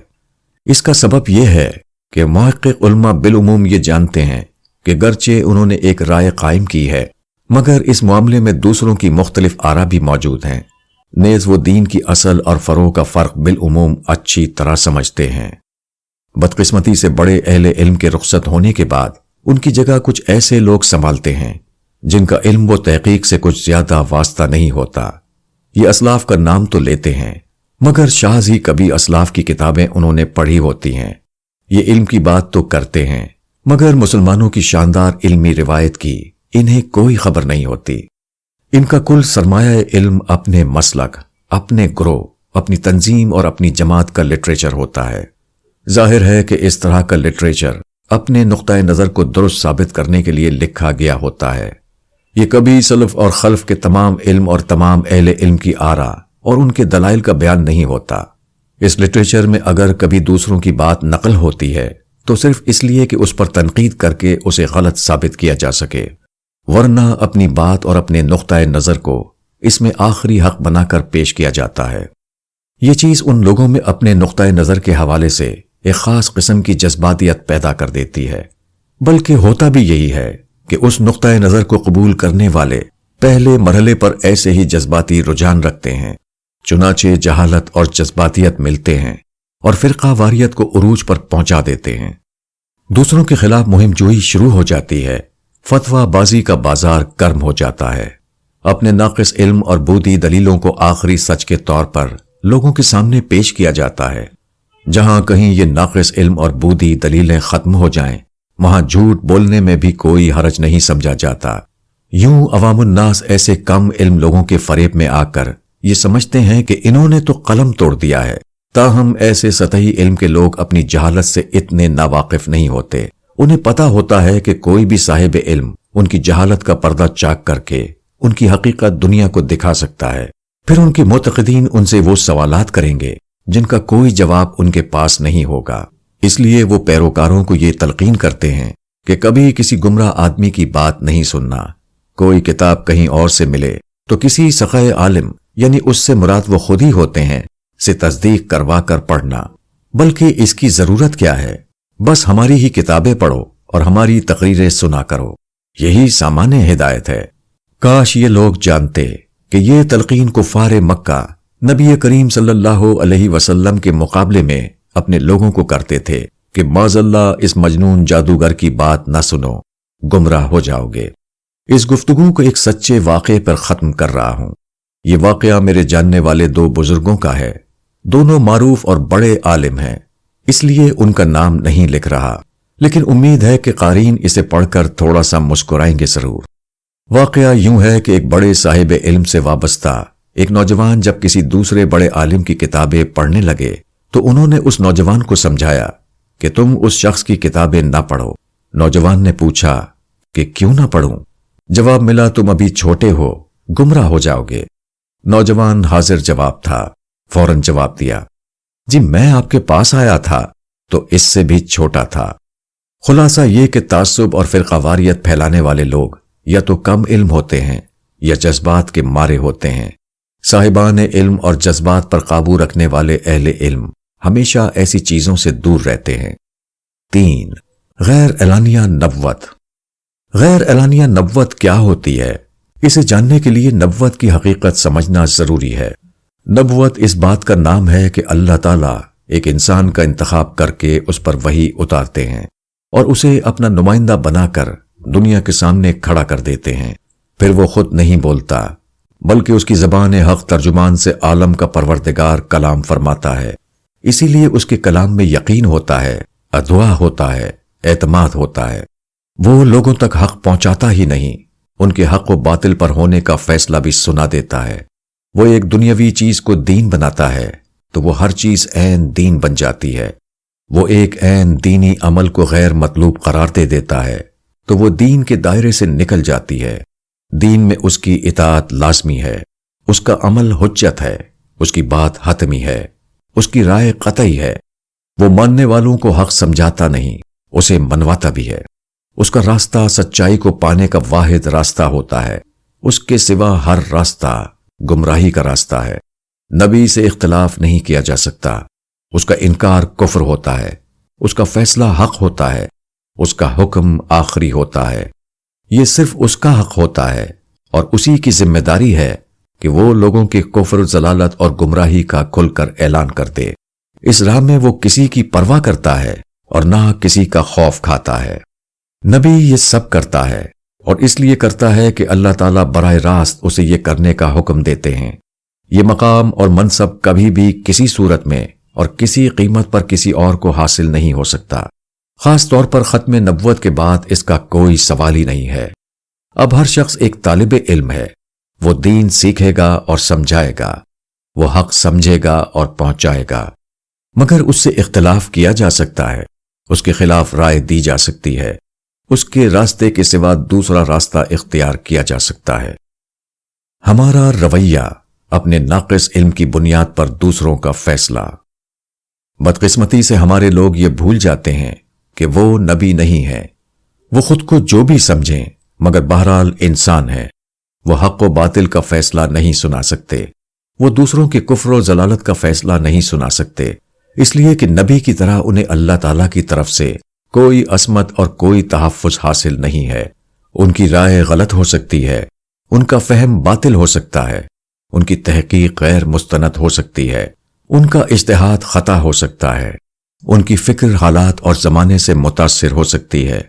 A: اس کا سبب یہ ہے کہ محقق علماء بالعموم یہ جانتے ہیں کہ گرچہ انہوں نے ایک رائے قائم کی ہے، مگر اس معاملے میں دوسروں کی مختلف آراء بھی موجود ہیں، نیز وہ دین کی اصل اور فروع کا فرق بالعموم اچھی طرح سمجھتے ہیں۔ بدقسمتی سے بڑے اہل علم کے رخصت ہونے کے بعد ان کی جگہ کچھ ایسے لوگ سنبھالتے ہیں جن کا علم و تحقیق سے کچھ زیادہ واسطہ نہیں ہوتا۔ یہ اسلاف کا نام تو لیتے ہیں، مگر شاذ ہی کبھی اسلاف کی کتابیں انہوں نے پڑھی ہوتی ہیں۔ یہ علم کی بات تو کرتے ہیں، مگر مسلمانوں کی شاندار علمی روایت کی انہیں کوئی خبر نہیں ہوتی۔ ان کا کل سرمایہ علم اپنے مسلک، اپنے گروہ، اپنی تنظیم اور اپنی جماعت کا لٹریچر ہوتا ہے۔ ظاہر ہے کہ اس طرح کا لٹریچر اپنے نقطۂ نظر کو درست ثابت کرنے کے لیے لکھا گیا ہوتا ہے۔ یہ کبھی سلف اور خلف کے تمام علم اور تمام اہل علم کی آراء اور ان کے دلائل کا بیان نہیں ہوتا۔ اس لٹریچر میں اگر کبھی دوسروں کی بات نقل ہوتی ہے تو صرف اس لیے کہ اس پر تنقید کر کے اسے غلط ثابت کیا جا سکے، ورنہ اپنی بات اور اپنے نقطۂ نظر کو اس میں آخری حق بنا کر پیش کیا جاتا ہے۔ یہ چیز ان لوگوں میں اپنے نقطۂ نظر کے حوالے سے ایک خاص قسم کی جذباتیت پیدا کر دیتی ہے، بلکہ ہوتا بھی یہی ہے کہ اس نقطۂ نظر کو قبول کرنے والے پہلے مرحلے پر ایسے ہی جذباتی رجحان رکھتے ہیں، چنانچہ جہالت اور جذباتیت ملتے ہیں اور فرقہ واریت کو عروج پر پہنچا دیتے ہیں۔ دوسروں کے خلاف مہم جوئی شروع ہو جاتی ہے، فتویٰ بازی کا بازار گرم ہو جاتا ہے، اپنے ناقص علم اور بودھی دلیلوں کو آخری سچ کے طور پر لوگوں کے سامنے پیش کیا جاتا ہے۔ جہاں کہیں یہ ناقص علم اور بودھی دلیلیں ختم ہو جائیں، وہاں جھوٹ بولنے میں بھی کوئی حرج نہیں سمجھا جاتا۔ یوں عوام الناس ایسے کم علم لوگوں کے فریب میں آ کر یہ سمجھتے ہیں کہ انہوں نے تو قلم توڑ دیا ہے، تاہم ایسے سطحی علم کے لوگ اپنی جہالت سے اتنے ناواقف نہیں ہوتے۔ انہیں پتا ہوتا ہے کہ کوئی بھی صاحب علم ان کی جہالت کا پردہ چاک کر کے ان کی حقیقت دنیا کو دکھا سکتا ہے، پھر ان کے معتقدین ان سے وہ سوالات کریں گے جن کا کوئی جواب ان کے پاس نہیں ہوگا۔ اس لیے وہ پیروکاروں کو یہ تلقین کرتے ہیں کہ کبھی کسی گمراہ آدمی کی بات نہیں سننا، کوئی کتاب کہیں اور سے ملے تو کسی سخی عالم، یعنی اس سے مراد وہ خود ہی ہوتے ہیں، سے تصدیق کروا کر پڑھنا۔ بلکہ اس کی ضرورت کیا ہے؟ بس ہماری ہی کتابیں پڑھو اور ہماری تقریریں سنا کرو، یہی سامان ہدایت ہے۔ کاش یہ لوگ جانتے کہ یہ تلقین کفار مکہ نبی کریم صلی اللہ علیہ وسلم کے مقابلے میں اپنے لوگوں کو کرتے تھے کہ معاذ اللہ اس مجنون جادوگر کی بات نہ سنو، گمراہ ہو جاؤ گے۔ اس گفتگو کو ایک سچے واقعے پر ختم کر رہا ہوں۔ یہ واقعہ میرے جاننے والے دو بزرگوں کا ہے، دونوں معروف اور بڑے عالم ہیں، اس لیے ان کا نام نہیں لکھ رہا، لیکن امید ہے کہ قارئین اسے پڑھ کر تھوڑا سا مسکرائیں گے ضرور۔ واقعہ یوں ہے کہ ایک بڑے صاحب علم سے وابستہ ایک نوجوان جب کسی دوسرے بڑے عالم کی کتابیں پڑھنے لگے تو انہوں نے اس نوجوان کو سمجھایا کہ تم اس شخص کی کتابیں نہ پڑھو۔ نوجوان نے پوچھا کہ کیوں نہ پڑھوں؟ جواب ملا، تم ابھی چھوٹے ہو، گمراہ ہو جاؤ گے۔ نوجوان حاضر جواب تھا، فوراً جواب دیا، جی میں آپ کے پاس آیا تھا تو اس سے بھی چھوٹا تھا۔ خلاصہ یہ کہ تعصب اور فرقہ واریت پھیلانے والے لوگ یا تو کم علم ہوتے ہیں یا جذبات کے مارے ہوتے ہیں۔ صاحبان علم اور جذبات پر قابو رکھنے والے اہل علم ہمیشہ ایسی چیزوں سے دور رہتے ہیں۔ 3. غیر اعلانیہ نبوت۔ غیر اعلانیہ نبوت کیا ہوتی ہے؟ اسے جاننے کے لیے نبوت کی حقیقت سمجھنا ضروری ہے۔ نبوت اس بات کا نام ہے کہ اللہ تعالیٰ ایک انسان کا انتخاب کر کے اس پر وحی اتارتے ہیں اور اسے اپنا نمائندہ بنا کر دنیا کے سامنے کھڑا کر دیتے ہیں۔ پھر وہ خود نہیں بولتا بلکہ اس کی زبان حق ترجمان سے عالم کا پروردگار کلام فرماتا ہے، اسی لیے اس کے کلام میں یقین ہوتا ہے، ادعا ہوتا ہے، اعتماد ہوتا ہے۔ وہ لوگوں تک حق پہنچاتا ہی نہیں، ان کے حق و باطل پر ہونے کا فیصلہ بھی سنا دیتا ہے۔ وہ ایک دنیاوی چیز کو دین بناتا ہے تو وہ ہر چیز عین دین بن جاتی ہے۔ وہ ایک عین دینی عمل کو غیر مطلوب قرار دے دیتا ہے تو وہ دین کے دائرے سے نکل جاتی ہے۔ دین میں اس کی اطاعت لازمی ہے، اس کا عمل حجت ہے، اس کی بات حتمی ہے، اس کی رائے قطعی ہے۔ وہ ماننے والوں کو حق سمجھاتا نہیں، اسے منواتا بھی ہے۔ اس کا راستہ سچائی کو پانے کا واحد راستہ ہوتا ہے، اس کے سوا ہر راستہ گمراہی کا راستہ ہے۔ نبی سے اختلاف نہیں کیا جا سکتا، اس کا انکار کفر ہوتا ہے، اس کا فیصلہ حق ہوتا ہے، اس کا حکم آخری ہوتا ہے۔ یہ صرف اس کا حق ہوتا ہے اور اسی کی ذمہ داری ہے کہ وہ لوگوں کے کفر، ضلالت اور گمراہی کا کھل کر اعلان کر دے۔ اس راہ میں وہ کسی کی پرواہ کرتا ہے اور نہ کسی کا خوف کھاتا ہے۔ نبی یہ سب کرتا ہے اور اس لیے کرتا ہے کہ اللہ تعالیٰ براہ راست اسے یہ کرنے کا حکم دیتے ہیں۔ یہ مقام اور منصب کبھی بھی کسی صورت میں اور کسی قیمت پر کسی اور کو حاصل نہیں ہو سکتا، خاص طور پر ختم نبوت کے بعد اس کا کوئی سوال ہی نہیں ہے۔ اب ہر شخص ایک طالب علم ہے، وہ دین سیکھے گا اور سمجھائے گا، وہ حق سمجھے گا اور پہنچائے گا، مگر اس سے اختلاف کیا جا سکتا ہے، اس کے خلاف رائے دی جا سکتی ہے، اس کے راستے کے سوا دوسرا راستہ اختیار کیا جا سکتا ہے۔ ہمارا رویہ اپنے ناقص علم کی بنیاد پر دوسروں کا فیصلہ۔ بدقسمتی سے ہمارے لوگ یہ بھول جاتے ہیں کہ وہ نبی نہیں ہے۔ وہ خود کو جو بھی سمجھیں مگر بہرحال انسان ہے۔ وہ حق و باطل کا فیصلہ نہیں سنا سکتے، وہ دوسروں کے کفر و ضلالت کا فیصلہ نہیں سنا سکتے، اس لیے کہ نبی کی طرح انہیں اللہ تعالیٰ کی طرف سے کوئی عصمت اور کوئی تحفظ حاصل نہیں ہے۔ ان کی رائے غلط ہو سکتی ہے، ان کا فہم باطل ہو سکتا ہے، ان کی تحقیق غیر مستند ہو سکتی ہے، ان کا اجتہاد خطا ہو سکتا ہے، ان کی فکر حالات اور زمانے سے متاثر ہو سکتی ہے،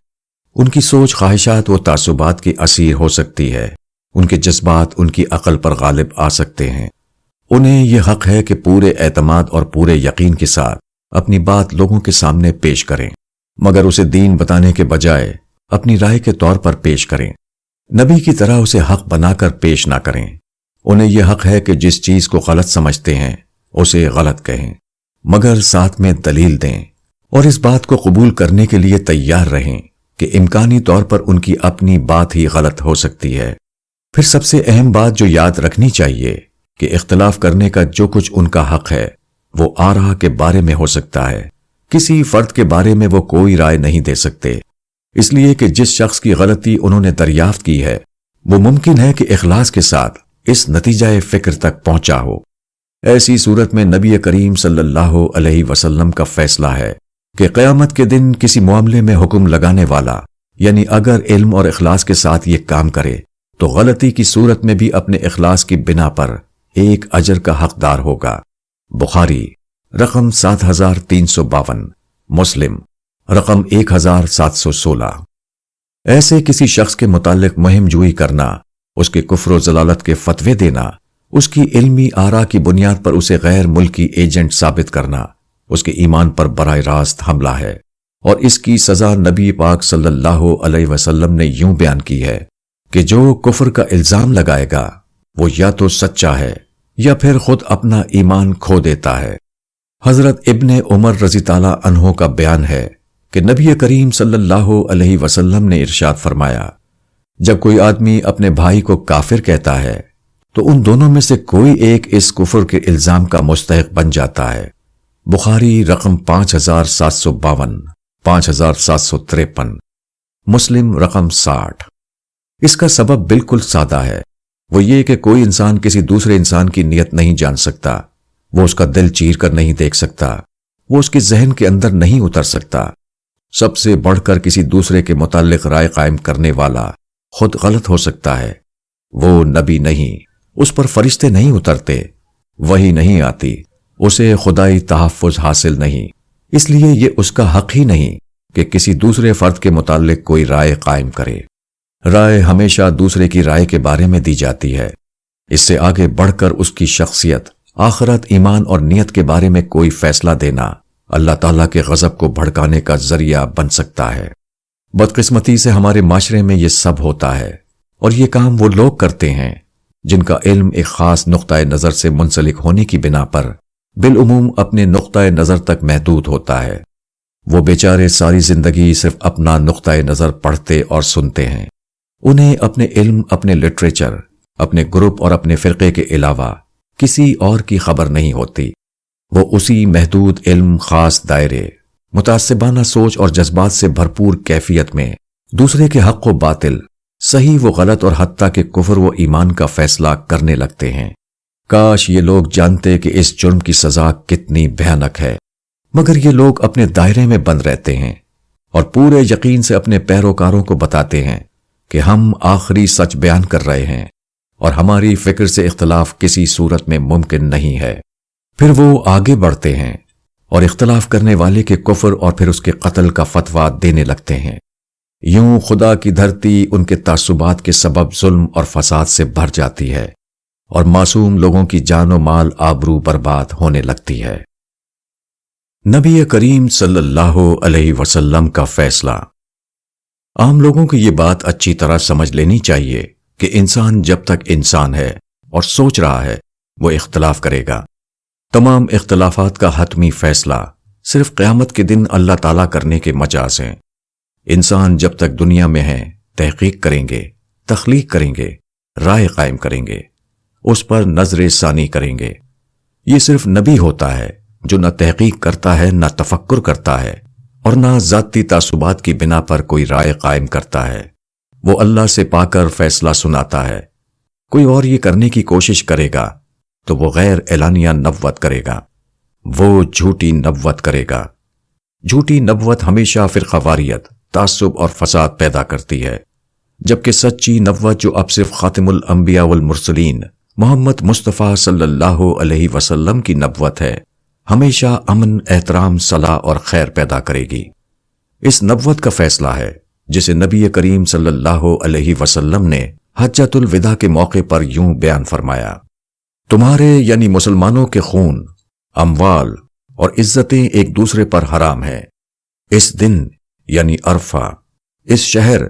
A: ان کی سوچ خواہشات و تعصبات کی اسیر ہو سکتی ہے، ان کے جذبات ان کی عقل پر غالب آ سکتے ہیں۔ انہیں یہ حق ہے کہ پورے اعتماد اور پورے یقین کے ساتھ اپنی بات لوگوں کے سامنے پیش کریں، مگر اسے دین بتانے کے بجائے اپنی رائے کے طور پر پیش کریں، نبی کی طرح اسے حق بنا کر پیش نہ کریں۔ انہیں یہ حق ہے کہ جس چیز کو غلط سمجھتے ہیں اسے غلط کہیں، مگر ساتھ میں دلیل دیں اور اس بات کو قبول کرنے کے لیے تیار رہیں کہ امکانی طور پر ان کی اپنی بات ہی غلط ہو سکتی ہے۔ پھر سب سے اہم بات جو یاد رکھنی چاہیے کہ اختلاف کرنے کا جو کچھ ان کا حق ہے وہ آراء کے بارے میں ہو سکتا ہے، کسی فرد کے بارے میں وہ کوئی رائے نہیں دے سکتے، اس لیے کہ جس شخص کی غلطی انہوں نے دریافت کی ہے وہ ممکن ہے کہ اخلاص کے ساتھ اس نتیجہ فکر تک پہنچا ہو۔ ایسی صورت میں نبی کریم صلی اللہ علیہ وسلم کا فیصلہ ہے کہ قیامت کے دن کسی معاملے میں حکم لگانے والا یعنی اگر علم اور اخلاص کے ساتھ یہ کام کرے تو غلطی کی صورت میں بھی اپنے اخلاص کی بنا پر ایک اجر کا حقدار ہوگا۔ بخاری رقم 7352، مسلم رقم 1716۔ ایسے کسی شخص کے متعلق مہم جوئی کرنا، اس کے کفر و ضلالت کے فتوے دینا، اس کی علمی آراء کی بنیاد پر اسے غیر ملکی ایجنٹ ثابت کرنا اس کے ایمان پر براہ راست حملہ ہے، اور اس کی سزا نبی پاک صلی اللہ علیہ وسلم نے یوں بیان کی ہے کہ جو کفر کا الزام لگائے گا وہ یا تو سچا ہے یا پھر خود اپنا ایمان کھو دیتا ہے۔ حضرت ابن عمر رضی تعالیٰ عنہ کا بیان ہے کہ نبی کریم صلی اللہ علیہ وسلم نے ارشاد فرمایا، جب کوئی آدمی اپنے بھائی کو کافر کہتا ہے تو ان دونوں میں سے کوئی ایک اس کفر کے الزام کا مستحق بن جاتا ہے۔ بخاری رقم 5752، 5753، مسلم رقم 60۔ اس کا سبب بالکل سادہ ہے، وہ یہ کہ کوئی انسان کسی دوسرے انسان کی نیت نہیں جان سکتا، وہ اس کا دل چیر کر نہیں دیکھ سکتا، وہ اس کے ذہن کے اندر نہیں اتر سکتا۔ سب سے بڑھ کر کسی دوسرے کے متعلق رائے قائم کرنے والا خود غلط ہو سکتا ہے، وہ نبی نہیں، اس پر فرشتے نہیں اترتے، وحی نہیں آتی، اسے خدائی تحفظ حاصل نہیں، اس لیے یہ اس کا حق ہی نہیں کہ کسی دوسرے فرد کے متعلق کوئی رائے قائم کرے۔ رائے ہمیشہ دوسرے کی رائے کے بارے میں دی جاتی ہے، اس سے آگے بڑھ کر اس کی شخصیت، آخرت، ایمان اور نیت کے بارے میں کوئی فیصلہ دینا اللہ تعالیٰ کے غضب کو بھڑکانے کا ذریعہ بن سکتا ہے۔ بدقسمتی سے ہمارے معاشرے میں یہ سب ہوتا ہے، اور یہ کام وہ لوگ کرتے ہیں جن کا علم ایک خاص نقطۂ نظر سے منسلک ہونے کی بنا پر بالعموم اپنے نقطۂ نظر تک محدود ہوتا ہے۔ وہ بیچارے ساری زندگی صرف اپنا نقطۂ نظر پڑھتے اور سنتے ہیں، انہیں اپنے علم، اپنے لٹریچر، اپنے گروپ اور اپنے فرقے کے علاوہ کسی اور کی خبر نہیں ہوتی۔ وہ اسی محدود علم، خاص دائرے، متعصبانہ سوچ اور جذبات سے بھرپور کیفیت میں دوسرے کے حق و باطل، صحیح و غلط اور حتیٰ کہ کفر و ایمان کا فیصلہ کرنے لگتے ہیں۔ کاش یہ لوگ جانتے کہ اس جرم کی سزا کتنی بھیانک ہے، مگر یہ لوگ اپنے دائرے میں بند رہتے ہیں اور پورے یقین سے اپنے پیروکاروں کو بتاتے ہیں کہ ہم آخری سچ بیان کر رہے ہیں اور ہماری فکر سے اختلاف کسی صورت میں ممکن نہیں ہے۔ پھر وہ آگے بڑھتے ہیں اور اختلاف کرنے والے کے کفر اور پھر اس کے قتل کا فتویٰ دینے لگتے ہیں۔ یوں خدا کی دھرتی ان کے تعصبات کے سبب ظلم اور فساد سے بھر جاتی ہے اور معصوم لوگوں کی جان و مال آبرو برباد ہونے لگتی ہے۔ نبی کریم صلی اللہ علیہ وسلم کا فیصلہ۔ عام لوگوں کو یہ بات اچھی طرح سمجھ لینی چاہیے کہ انسان جب تک انسان ہے اور سوچ رہا ہے وہ اختلاف کرے گا۔ تمام اختلافات کا حتمی فیصلہ صرف قیامت کے دن اللہ تعالیٰ کرنے کے مجاز ہیں۔ انسان جب تک دنیا میں ہے تحقیق کریں گے، تخلیق کریں گے، رائے قائم کریں گے، اس پر نظر ثانی کریں گے۔ یہ صرف نبی ہوتا ہے جو نہ تحقیق کرتا ہے، نہ تفکر کرتا ہے اور نہ ذاتی تعصبات کی بنا پر کوئی رائے قائم کرتا ہے۔ وہ اللہ سے پا کر فیصلہ سناتا ہے۔ کوئی اور یہ کرنے کی کوشش کرے گا تو وہ غیر اعلانیہ نبوت کرے گا، وہ جھوٹی نبوت کرے گا۔ جھوٹی نبوت ہمیشہ فرقہ واریت، تعصب اور فساد پیدا کرتی ہے، جبکہ سچی نبوت جو اب صرف خاتم الانبیاء والمرسلین محمد مصطفیٰ صلی اللہ علیہ وسلم کی نبوت ہے، ہمیشہ امن، احترام، صلاح اور خیر پیدا کرے گی۔ اس نبوت کا فیصلہ ہے جسے نبی کریم صلی اللہ علیہ وسلم نے حجۃ الوداع کے موقع پر یوں بیان فرمایا: تمہارے یعنی مسلمانوں کے خون، اموال اور عزتیں ایک دوسرے پر حرام ہیں۔ اس دن یعنی عرفہ، اس شہر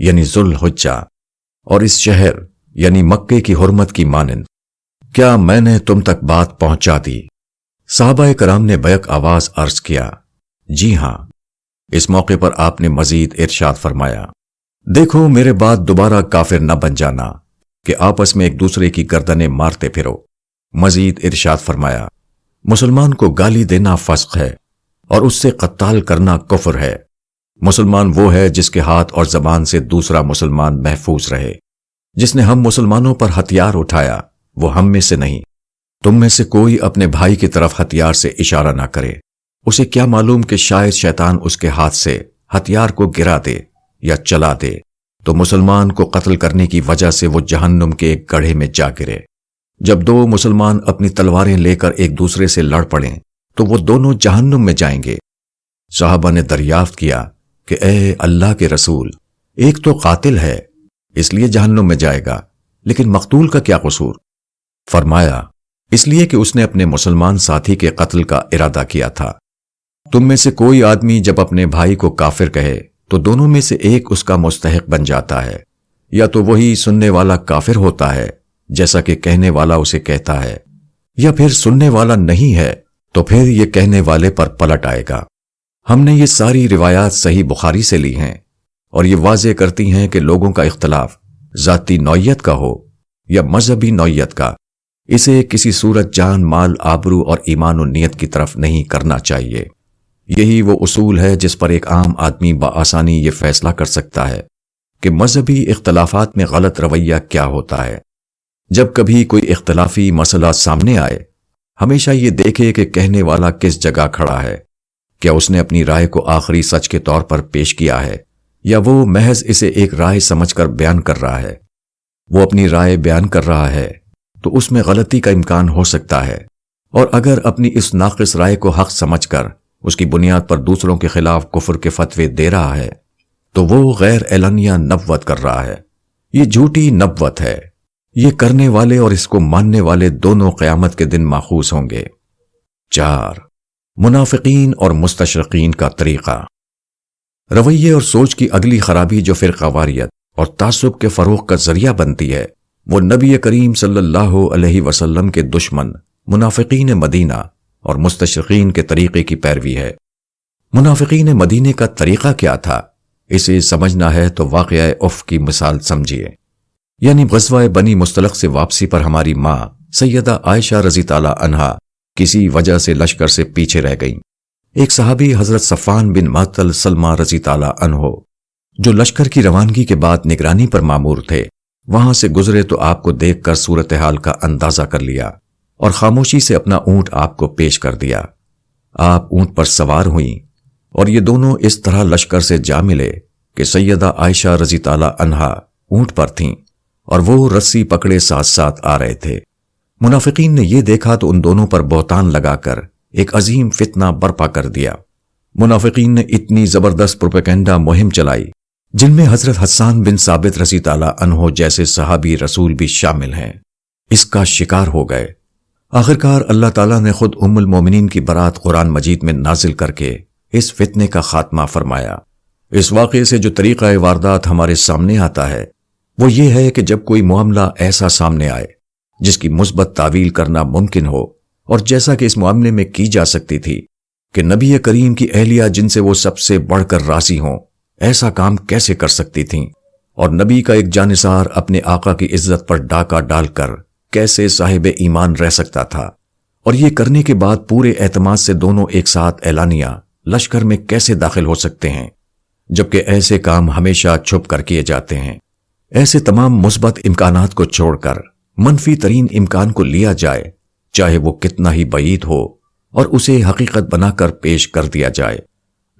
A: یعنی ذوالحجہ اور اس شہر یعنی مکے کی حرمت کی مانند کیا میں نے تم تک بات پہنچا دی؟ صحابہ کرام نے بیک آواز عرض کیا: جی ہاں۔ اس موقع پر آپ نے مزید ارشاد فرمایا: دیکھو میرے بعد دوبارہ کافر نہ بن جانا کہ آپس میں ایک دوسرے کی گردنیں مارتے پھرو۔ مزید ارشاد فرمایا: مسلمان کو گالی دینا فسق ہے اور اس سے قتال کرنا کفر ہے۔ مسلمان وہ ہے جس کے ہاتھ اور زبان سے دوسرا مسلمان محفوظ رہے۔ جس نے ہم مسلمانوں پر ہتھیار اٹھایا وہ ہم میں سے نہیں۔ تم میں سے کوئی اپنے بھائی کی طرف ہتھیار سے اشارہ نہ کرے، اسے کیا معلوم کہ شاید شیطان اس کے ہاتھ سے ہتھیار کو گرا دے یا چلا دے تو مسلمان کو قتل کرنے کی وجہ سے وہ جہنم کے ایک گڑھے میں جا گرے۔ جب دو مسلمان اپنی تلواریں لے کر ایک دوسرے سے لڑ پڑیں تو وہ دونوں جہنم میں جائیں گے۔ صحابہ نے دریافت کیا کہ اے اللہ کے رسول، ایک تو قاتل ہے اس لیے جہنم میں جائے گا، لیکن مقتول کا کیا قصور؟ فرمایا: اس لیے کہ اس نے اپنے مسلمان ساتھی کے قتل کا ارادہ کیا تھا۔ تم میں سے کوئی آدمی جب اپنے بھائی کو کافر کہے تو دونوں میں سے ایک اس کا مستحق بن جاتا ہے، یا تو وہی سننے والا کافر ہوتا ہے جیسا کہ کہنے والا اسے کہتا ہے، یا پھر سننے والا نہیں ہے تو پھر یہ کہنے والے پر پلٹ آئے گا۔ ہم نے یہ ساری روایات صحیح بخاری سے لی ہیں اور یہ واضح کرتی ہیں کہ لوگوں کا اختلاف ذاتی نوعیت کا ہو یا مذہبی نوعیت کا، اسے کسی صورت جان، مال، آبرو اور ایمان و نیت کی طرف نہیں کرنا چاہیے۔ یہی وہ اصول ہے جس پر ایک عام آدمی بآسانی یہ فیصلہ کر سکتا ہے کہ مذہبی اختلافات میں غلط رویہ کیا ہوتا ہے۔ جب کبھی کوئی اختلافی مسئلہ سامنے آئے، ہمیشہ یہ دیکھے کہ کہنے والا کس جگہ کھڑا ہے، کیا اس نے اپنی رائے کو آخری سچ کے طور پر پیش کیا ہے یا وہ محض اسے ایک رائے سمجھ کر بیان کر رہا ہے۔ وہ اپنی رائے بیان کر رہا ہے تو اس میں غلطی کا امکان ہو سکتا ہے، اور اگر اپنی اس ناقص رائے کو حق سمجھ کر اس کی بنیاد پر دوسروں کے خلاف کفر کے فتوے دے رہا ہے تو وہ غیر اعلانیہ نبوت کر رہا ہے۔ یہ جھوٹی نبوت ہے۔ یہ کرنے والے اور اس کو ماننے والے دونوں قیامت کے دن ماخوذ ہوں گے۔ 4. منافقین اور مستشرقین کا طریقہ۔ رویے اور سوچ کی اگلی خرابی جو فرقہ واریت اور تعصب کے فروغ کا ذریعہ بنتی ہے، وہ نبی کریم صلی اللہ علیہ وسلم کے دشمن منافقین مدینہ اور مستشرقین کے طریقے کی پیروی ہے۔ منافقین مدینے کا طریقہ کیا تھا، اسے سمجھنا ہے تو واقعہ اف کی مثال سمجھیے۔ یعنی غزوہ بنی مستلق سے واپسی پر ہماری ماں سیدہ عائشہ رضی تعالی عنہا کسی وجہ سے لشکر سے پیچھے رہ گئیں۔ ایک صحابی حضرت صفان بن معطل سلمہ رضی تعالی عنہ جو لشکر کی روانگی کے بعد نگرانی پر مامور تھے، وہاں سے گزرے تو آپ کو دیکھ کر صورتحال کا اندازہ کر لیا اور خاموشی سے اپنا اونٹ آپ کو پیش کر دیا۔ آپ اونٹ پر سوار ہوئیں اور یہ دونوں اس طرح لشکر سے جا ملے کہ سیدہ عائشہ رضی تعالی عنہا اونٹ پر تھیں اور وہ رسی پکڑے ساتھ ساتھ آ رہے تھے۔ منافقین نے یہ دیکھا تو ان دونوں پر بہتان لگا کر ایک عظیم فتنہ برپا کر دیا۔ منافقین نے اتنی زبردست پروپیگنڈا مہم چلائی جن میں حضرت حسان بن ثابت رضی تعالی عنہ جیسے صحابی رسول بھی شامل ہیں، اس کا شکار ہو گئے۔ آخرکار اللہ تعالیٰ نے خود ام المومنین کی برات قرآن مجید میں نازل کر کے اس فتنے کا خاتمہ فرمایا۔ اس واقعے سے جو طریقہ واردات ہمارے سامنے آتا ہے وہ یہ ہے کہ جب کوئی معاملہ ایسا سامنے آئے جس کی مثبت تعویل کرنا ممکن ہو، اور جیسا کہ اس معاملے میں کی جا سکتی تھی کہ نبی کریم کی اہلیہ جن سے وہ سب سے بڑھ کر راضی ہوں ایسا کام کیسے کر سکتی تھیں، اور نبی کا ایک جانثار اپنے آقا کی عزت پر ڈاکہ ڈال کر کیسے صاحب ایمان رہ سکتا تھا، اور یہ کرنے کے بعد پورے اعتماد سے دونوں ایک ساتھ اعلانیہ لشکر میں کیسے داخل ہو سکتے ہیں، جبکہ ایسے کام ہمیشہ چھپ کر کیے جاتے ہیں۔ ایسے تمام مثبت امکانات کو چھوڑ کر منفی ترین امکان کو لیا جائے، چاہے وہ کتنا ہی بعید ہو، اور اسے حقیقت بنا کر پیش کر دیا جائے۔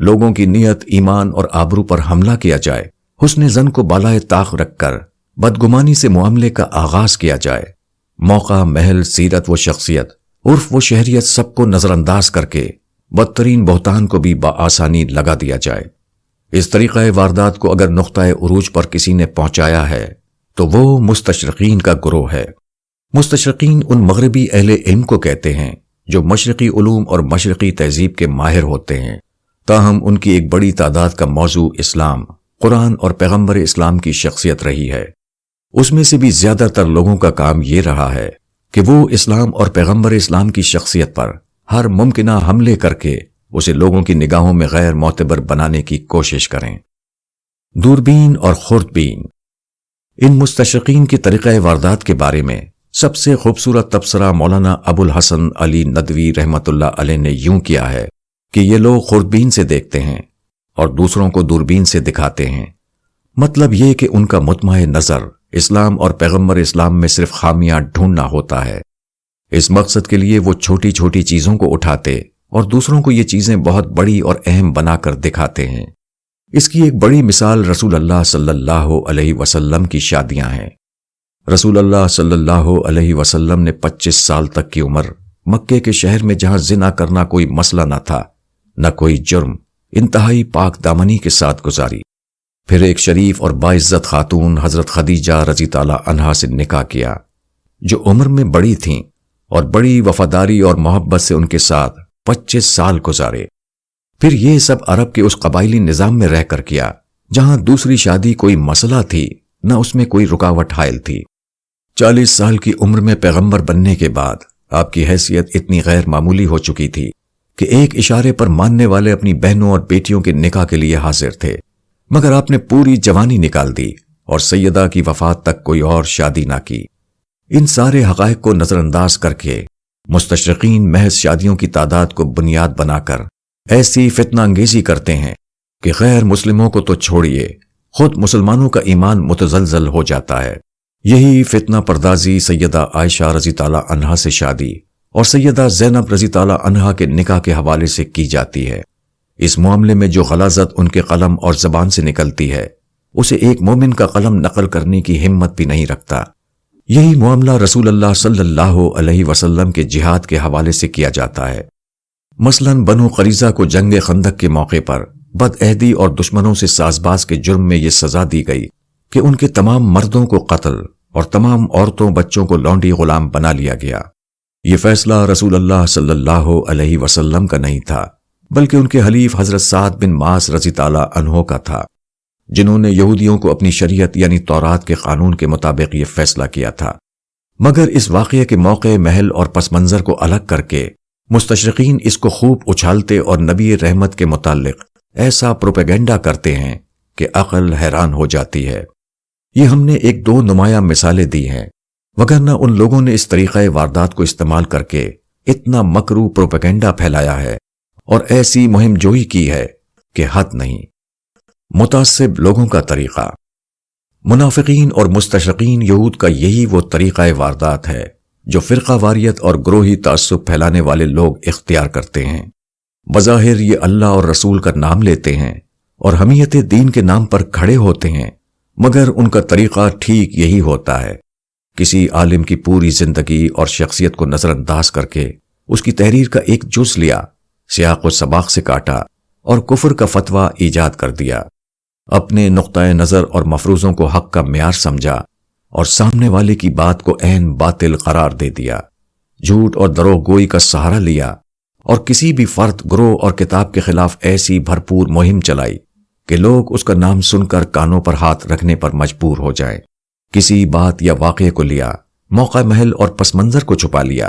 A: لوگوں کی نیت، ایمان اور آبرو پر حملہ کیا جائے، حسن زن کو بالائے طاق رکھ کر بدگمانی سے معاملے کا آغاز کیا جائے، موقع، محل، سیرت و شخصیت، عرف و شہریت سب کو نظر انداز کر کے بدترین بہتان کو بھی بآسانی لگا دیا جائے۔ اس طریقہ واردات کو اگر نقطہ عروج پر کسی نے پہنچایا ہے تو وہ مستشرقین کا گروہ ہے۔ مستشرقین ان مغربی اہل علم کو کہتے ہیں جو مشرقی علوم اور مشرقی تہذیب کے ماہر ہوتے ہیں، تاہم ان کی ایک بڑی تعداد کا موضوع اسلام، قرآن اور پیغمبر اسلام کی شخصیت رہی ہے۔ اس میں سے بھی زیادہ تر لوگوں کا کام یہ رہا ہے کہ وہ اسلام اور پیغمبر اسلام کی شخصیت پر ہر ممکنہ حملے کر کے اسے لوگوں کی نگاہوں میں غیر معتبر بنانے کی کوشش کریں۔ دوربین اور خوردبین۔ ان مستشرقین کی طریقہ واردات کے بارے میں سب سے خوبصورت تبصرہ مولانا ابو الحسن علی ندوی رحمۃ اللہ علیہ نے یوں کیا ہے کہ یہ لوگ خوردبین سے دیکھتے ہیں اور دوسروں کو دوربین سے دکھاتے ہیں۔ مطلب یہ کہ ان کا مطمع نظر اسلام اور پیغمبر اسلام میں صرف خامیاں ڈھونڈنا ہوتا ہے۔ اس مقصد کے لیے وہ چھوٹی چھوٹی چیزوں کو اٹھاتے اور دوسروں کو یہ چیزیں بہت بڑی اور اہم بنا کر دکھاتے ہیں۔ اس کی ایک بڑی مثال رسول اللہ صلی اللہ علیہ وسلم کی شادیاں ہیں۔ رسول اللہ صلی اللہ علیہ وسلم نے 25 سال تک کی عمر مکے کے شہر میں، جہاں زنا کرنا کوئی مسئلہ نہ تھا، نہ کوئی جرم، انتہائی پاک دامنی کے ساتھ گزاری۔ پھر ایک شریف اور باعزت خاتون حضرت خدیجہ رضی تعالی عنہا سے نکاح کیا، جو عمر میں بڑی تھیں، اور بڑی وفاداری اور محبت سے ان کے ساتھ 25 سال گزارے۔ پھر یہ سب عرب کے اس قبائلی نظام میں رہ کر کیا جہاں دوسری شادی کوئی مسئلہ تھی، نہ اس میں کوئی رکاوٹ حائل تھی۔ 40 سال کی عمر میں پیغمبر بننے کے بعد آپ کی حیثیت اتنی غیر معمولی ہو چکی تھی کہ ایک اشارے پر ماننے والے اپنی بہنوں اور بیٹیوں کے نکاح کے لیے حاضر تھے، مگر آپ نے پوری جوانی نکال دی اور سیدہ کی وفات تک کوئی اور شادی نہ کی۔ ان سارے حقائق کو نظر انداز کر کے مستشرقین محض شادیوں کی تعداد کو بنیاد بنا کر ایسی فتنہ انگیزی کرتے ہیں کہ غیر مسلموں کو تو چھوڑیے، خود مسلمانوں کا ایمان متزلزل ہو جاتا ہے۔ یہی فتنہ پردازی سیدہ عائشہ رضی تعالی عنہا سے شادی اور سیدہ زینب رضی تعالی عنہا کے نکاح کے حوالے سے کی جاتی ہے۔ اس معاملے میں جو غلاظت ان کے قلم اور زبان سے نکلتی ہے اسے ایک مومن کا قلم نقل کرنے کی ہمت بھی نہیں رکھتا۔ یہی معاملہ رسول اللہ صلی اللہ علیہ وسلم کے جہاد کے حوالے سے کیا جاتا ہے۔ مثلاً بنو قریظہ کو جنگ خندق کے موقع پر بدعہدی اور دشمنوں سے سازباز کے جرم میں یہ سزا دی گئی کہ ان کے تمام مردوں کو قتل اور تمام عورتوں بچوں کو لونڈی غلام بنا لیا گیا۔ یہ فیصلہ رسول اللہ صلی اللہ علیہ وسلم کا نہیں تھا، بلکہ ان کے حلیف حضرت سعد بن معاذ رضی تعالی عنہ کا تھا، جنہوں نے یہودیوں کو اپنی شریعت یعنی تورات کے قانون کے مطابق یہ فیصلہ کیا تھا۔ مگر اس واقعے کے موقع، محل اور پس منظر کو الگ کر کے مستشرقین اس کو خوب اچھالتے اور نبی رحمت کے متعلق ایسا پروپیگنڈا کرتے ہیں کہ عقل حیران ہو جاتی ہے۔ یہ ہم نے ایک دو نمایاں مثالیں دی ہیں، وگرنہ ان لوگوں نے اس طریقہ واردات کو استعمال کر کے اتنا مکرو پروپیگنڈا پھیلایا ہے اور ایسی مہم جوئی کی ہے کہ حد نہیں۔ متعصب لوگوں کا طریقہ۔ منافقین اور مستشرقین یہود کا یہی وہ طریقہ واردات ہے جو فرقہ واریت اور گروہی تعصب پھیلانے والے لوگ اختیار کرتے ہیں۔ بظاہر یہ اللہ اور رسول کا نام لیتے ہیں اور حمیت دین کے نام پر کھڑے ہوتے ہیں، مگر ان کا طریقہ ٹھیک یہی ہوتا ہے۔ کسی عالم کی پوری زندگی اور شخصیت کو نظر انداز کر کے اس کی تحریر کا ایک جز لیا، سیاق و سباق سے کاٹا اور کفر کا فتویٰ ایجاد کر دیا، اپنے نقطۂ نظر اور مفروضوں کو حق کا معیار سمجھا اور سامنے والے کی بات کو عین باطل قرار دے دیا، جھوٹ اور دروغ گوئی کا سہارا لیا اور کسی بھی فرد، گروہ اور کتاب کے خلاف ایسی بھرپور مہم چلائی کہ لوگ اس کا نام سن کر کانوں پر ہاتھ رکھنے پر مجبور ہو جائیں۔ کسی بات یا واقعے کو لیا، موقع محل اور پس منظر کو چھپا لیا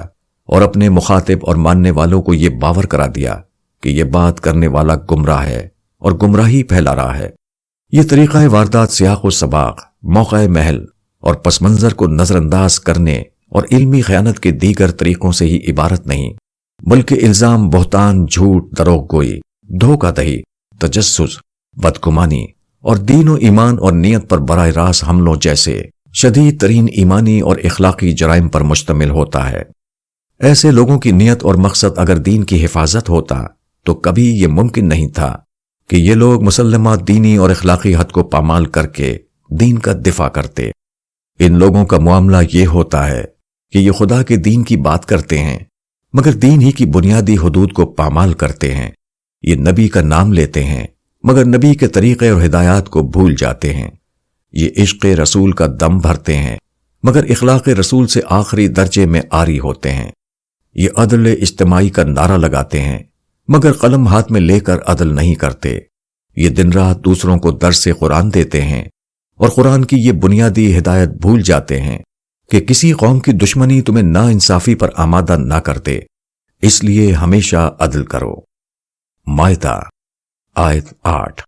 A: اور اپنے مخاطب اور ماننے والوں کو یہ باور کرا دیا کہ یہ بات کرنے والا گمراہ ہے اور گمراہی پھیلا رہا ہے۔ یہ طریقہ واردات سیاق و سباق، موقع محل اور پس منظر کو نظر انداز کرنے اور علمی خیانت کے دیگر طریقوں سے ہی عبارت نہیں، بلکہ الزام، بہتان، جھوٹ، دروغ گوئی، دھوکہ دہی، تجسس، بدگمانی اور دین و ایمان اور نیت پر براہ راست حملوں جیسے شدید ترین ایمانی اور اخلاقی جرائم پر مشتمل ہوتا ہے۔ ایسے لوگوں کی نیت اور مقصد اگر دین کی حفاظت ہوتا تو کبھی یہ ممکن نہیں تھا کہ یہ لوگ مسلمہ دینی اور اخلاقی حد کو پامال کر کے دین کا دفاع کرتے۔ ان لوگوں کا معاملہ یہ ہوتا ہے کہ یہ خدا کے دین کی بات کرتے ہیں مگر دین ہی کی بنیادی حدود کو پامال کرتے ہیں۔ یہ نبی کا نام لیتے ہیں مگر نبی کے طریقے اور ہدایات کو بھول جاتے ہیں۔ یہ عشق رسول کا دم بھرتے ہیں مگر اخلاق رسول سے آخری درجے میں عاری ہوتے ہیں۔ یہ عدل اجتماعی کا نعرہ لگاتے ہیں مگر قلم ہاتھ میں لے کر عدل نہیں کرتے۔ یہ دن رات دوسروں کو درس قرآن دیتے ہیں اور قرآن کی یہ بنیادی ہدایت بھول جاتے ہیں کہ کسی قوم کی دشمنی تمہیں نا انصافی پر آمادہ نہ کرتے، اس لیے ہمیشہ عدل کرو۔ مائدہ آیت 8۔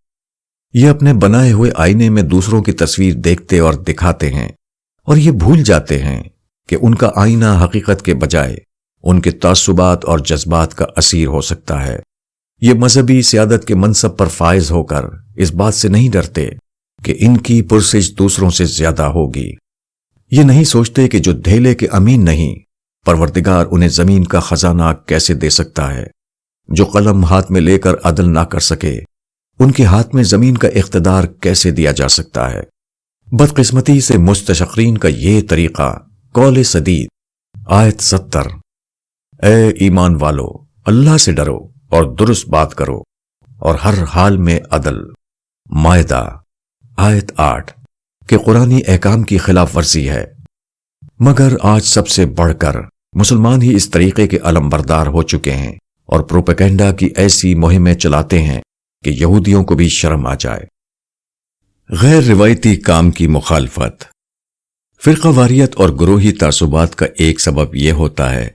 A: یہ اپنے بنائے ہوئے آئینے میں دوسروں کی تصویر دیکھتے اور دکھاتے ہیں اور یہ بھول جاتے ہیں کہ ان کا آئینہ حقیقت کے بجائے ان کے تعصبات اور جذبات کا اسیر ہو سکتا ہے۔ یہ مذہبی سیادت کے منصب پر فائز ہو کر اس بات سے نہیں ڈرتے کہ ان کی پرسش دوسروں سے زیادہ ہوگی۔ یہ نہیں سوچتے کہ جو دھیلے کے امین نہیں، پروردگار انہیں زمین کا خزانہ کیسے دے سکتا ہے۔ جو قلم ہاتھ میں لے کر عدل نہ کر سکے، ان کے ہاتھ میں زمین کا اقتدار کیسے دیا جا سکتا ہے۔ بدقسمتی سے مستشقرین کا یہ طریقہ قول سدید۔ آیت 70۔ اے ایمان والو، اللہ سے ڈرو اور درست بات کرو اور ہر حال میں عدل۔ مائدہ آیت 8 کہ قرآنی احکام کی خلاف ورزی ہے، مگر آج سب سے بڑھ کر مسلمان ہی اس طریقے کے علمبردار ہو چکے ہیں اور پروپیگنڈا کی ایسی مہمیں چلاتے ہیں کہ یہودیوں کو بھی شرم آ جائے۔ غیر روایتی کام کی مخالفت۔ فرقہ واریت اور گروہی تعصبات کا ایک سبب یہ ہوتا ہے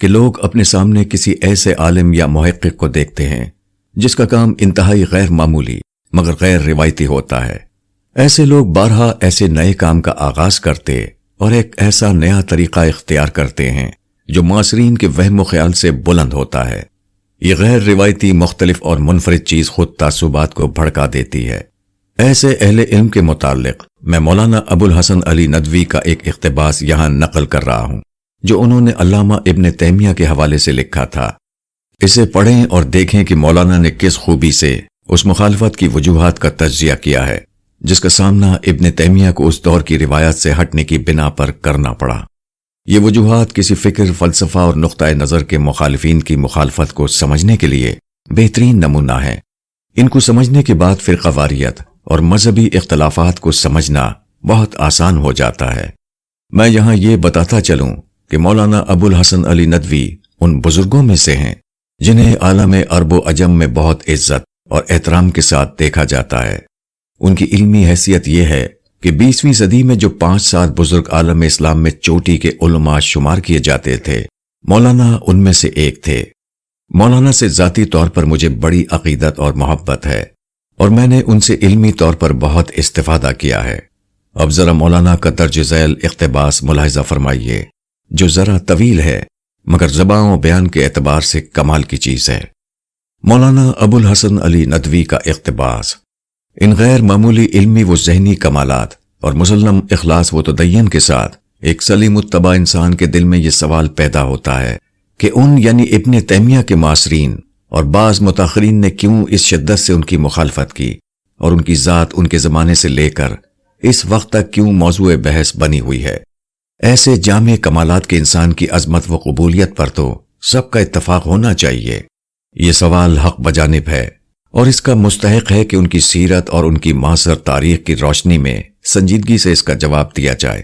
A: کہ لوگ اپنے سامنے کسی ایسے عالم یا محقق کو دیکھتے ہیں جس کا کام انتہائی غیر معمولی مگر غیر روایتی ہوتا ہے۔ ایسے لوگ بارہا ایسے نئے کام کا آغاز کرتے اور ایک ایسا نیا طریقہ اختیار کرتے ہیں جو معاصرین کے وہم و خیال سے بلند ہوتا ہے۔ یہ غیر روایتی مختلف اور منفرد چیز خود تعصبات کو بھڑکا دیتی ہے۔ ایسے اہل علم کے متعلق میں مولانا ابو الحسن علی ندوی کا ایک اقتباس یہاں نقل کر رہا ہوں جو انہوں نے علامہ ابن تیمیہ کے حوالے سے لکھا تھا۔ اسے پڑھیں اور دیکھیں کہ مولانا نے کس خوبی سے اس مخالفت کی وجوہات کا تجزیہ کیا ہے جس کا سامنا ابن تیمیہ کو اس دور کی روایت سے ہٹنے کی بنا پر کرنا پڑا۔ یہ وجوہات کسی فکر، فلسفہ اور نقطۂ نظر کے مخالفین کی مخالفت کو سمجھنے کے لیے بہترین نمونہ ہے۔ ان کو سمجھنے کے بعد فرقہ واریت اور مذہبی اختلافات کو سمجھنا بہت آسان ہو جاتا ہے۔ میں یہاں یہ بتاتا چلوں کہ مولانا ابو الحسن علی ندوی ان بزرگوں میں سے ہیں جنہیں عالم عرب و عجم میں بہت عزت اور احترام کے ساتھ دیکھا جاتا ہے۔ ان کی علمی حیثیت یہ ہے کہ 20ویں صدی میں جو 5 بزرگ عالم اسلام میں چوٹی کے علماء شمار کیے جاتے تھے، مولانا ان میں سے ایک تھے۔ مولانا سے ذاتی طور پر مجھے بڑی عقیدت اور محبت ہے اور میں نے ان سے علمی طور پر بہت استفادہ کیا ہے۔ اب ذرا مولانا کا درج ذیل اقتباس ملاحظہ فرمائیے جو ذرا طویل ہے مگر زبان و بیان کے اعتبار سے کمال کی چیز ہے۔ مولانا ابو الحسن علی ندوی کا اقتباس۔ ان غیر معمولی علمی و ذہنی کمالات اور مسلم اخلاص و تدین کے ساتھ ایک سلیم الطبع انسان کے دل میں یہ سوال پیدا ہوتا ہے کہ ان یعنی ابن تیمیہ کے معاصرین اور بعض متاخرین نے کیوں اس شدت سے ان کی مخالفت کی، اور ان کی ذات ان کے زمانے سے لے کر اس وقت تک کیوں موضوع بحث بنی ہوئی ہے۔ ایسے جامع کمالات کے انسان کی عظمت و قبولیت پر تو سب کا اتفاق ہونا چاہیے۔ یہ سوال حق بجانب ہے، اور اس کا مستحق ہے کہ ان کی سیرت اور ان کی معاصر تاریخ کی روشنی میں سنجیدگی سے اس کا جواب دیا جائے۔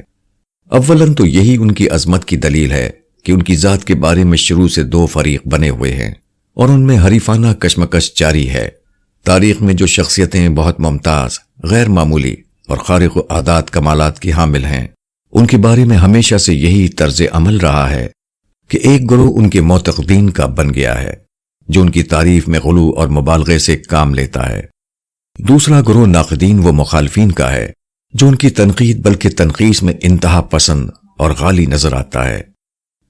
A: اولاً تو یہی ان کی عظمت کی دلیل ہے کہ ان کی ذات کے بارے میں شروع سے دو فریق بنے ہوئے ہیں، اور ان میں حریفانہ کشمکش جاری ہے۔ تاریخ میں جو شخصیتیں بہت ممتاز، غیر معمولی اور خارق العادات کمالات کی حامل ہیں، ان کے بارے میں ہمیشہ سے یہی طرز عمل رہا ہے کہ ایک گروہ ان کے معتقدین کا بن گیا ہے جو ان کی تعریف میں غلو اور مبالغے سے کام لیتا ہے، دوسرا گروہ ناقدین و مخالفین کا ہے جو ان کی تنقید بلکہ تنقیص میں انتہا پسند اور غالی نظر آتا ہے۔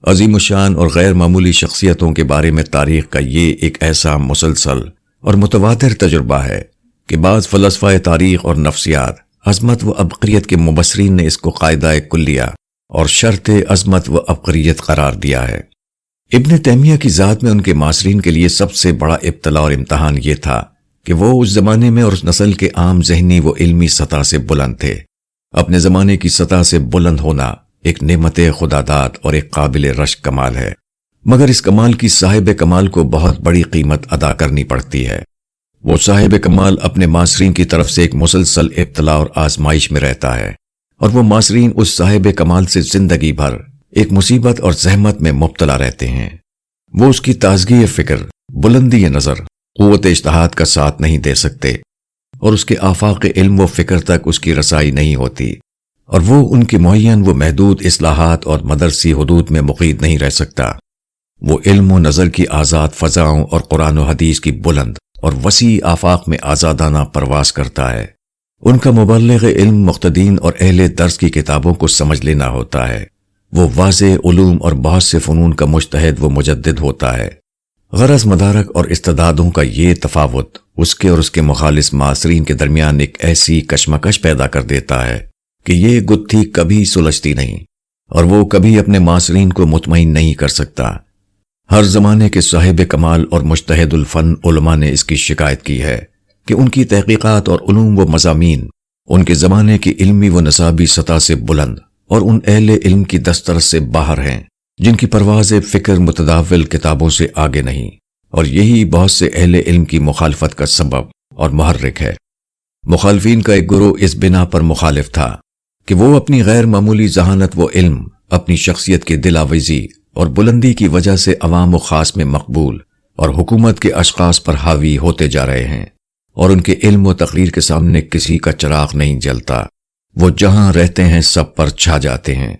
A: عظیم الشان اور غیر معمولی شخصیتوں کے بارے میں تاریخ کا یہ ایک ایسا مسلسل اور متواتر تجربہ ہے کہ بعض فلسفہ تاریخ اور نفسیات عظمت و عبقریت کے مبصرین نے اس کو قاعدہ کلیہ اور شرط عظمت و عبقریت قرار دیا ہے۔ ابن تیمیہ کی ذات میں ان کے معاصرین کے لیے سب سے بڑا ابتلاء اور امتحان یہ تھا کہ وہ اس زمانے میں اور اس نسل کے عام ذہنی و علمی سطح سے بلند تھے۔ اپنے زمانے کی سطح سے بلند ہونا ایک نعمت خداداد اور ایک قابل رشک کمال ہے، مگر اس کمال کی صاحب کمال کو بہت بڑی قیمت ادا کرنی پڑتی ہے۔ وہ صاحب کمال اپنے معاصرین کی طرف سے ایک مسلسل ابتلاء اور آزمائش میں رہتا ہے، اور وہ معاصرین اس صاحب کمال سے زندگی بھر ایک مصیبت اور زحمت میں مبتلا رہتے ہیں۔ وہ اس کی تازگی فکر، بلندی نظر، قوت اجتہاد کا ساتھ نہیں دے سکتے، اور اس کے آفاق علم و فکر تک اس کی رسائی نہیں ہوتی، اور وہ ان کے معین و محدود اصلاحات اور مدرسی حدود میں مقید نہیں رہ سکتا۔ وہ علم و نظر کی آزاد فضاؤں اور قرآن و حدیث کی بلند اور وسیع آفاق میں آزادانہ پرواز کرتا ہے۔ ان کا مبلغ علم مقتدین اور اہل درس کی کتابوں کو سمجھ لینا ہوتا ہے۔ وہ واضح علوم اور بہت سے فنون کا مجتہد و مجدد ہوتا ہے۔ غرض مدارک اور استعدادوں کا یہ تفاوت اس کے اور اس کے مخالص معاصرین کے درمیان ایک ایسی کشمکش پیدا کر دیتا ہے کہ یہ گتھی کبھی سلجھتی نہیں، اور وہ کبھی اپنے معاصرین کو مطمئن نہیں کر سکتا۔ ہر زمانے کے صاحب کمال اور مجتہد الفن علماء نے اس کی شکایت کی ہے کہ ان کی تحقیقات اور علوم و مضامین ان کے زمانے کی علمی و نصابی سطح سے بلند اور ان اہل علم کی دسترس سے باہر ہیں جن کی پرواز فکر متداول کتابوں سے آگے نہیں، اور یہی بہت سے اہل علم کی مخالفت کا سبب اور محرک ہے۔ مخالفین کا ایک گروہ اس بنا پر مخالف تھا کہ وہ اپنی غیر معمولی ذہانت و علم، اپنی شخصیت کی دلاویزی اور بلندی کی وجہ سے عوام و خاص میں مقبول اور حکومت کے اشخاص پر حاوی ہوتے جا رہے ہیں، اور ان کے علم و تقریر کے سامنے کسی کا چراغ نہیں جلتا۔ وہ جہاں رہتے ہیں سب پر چھا جاتے ہیں،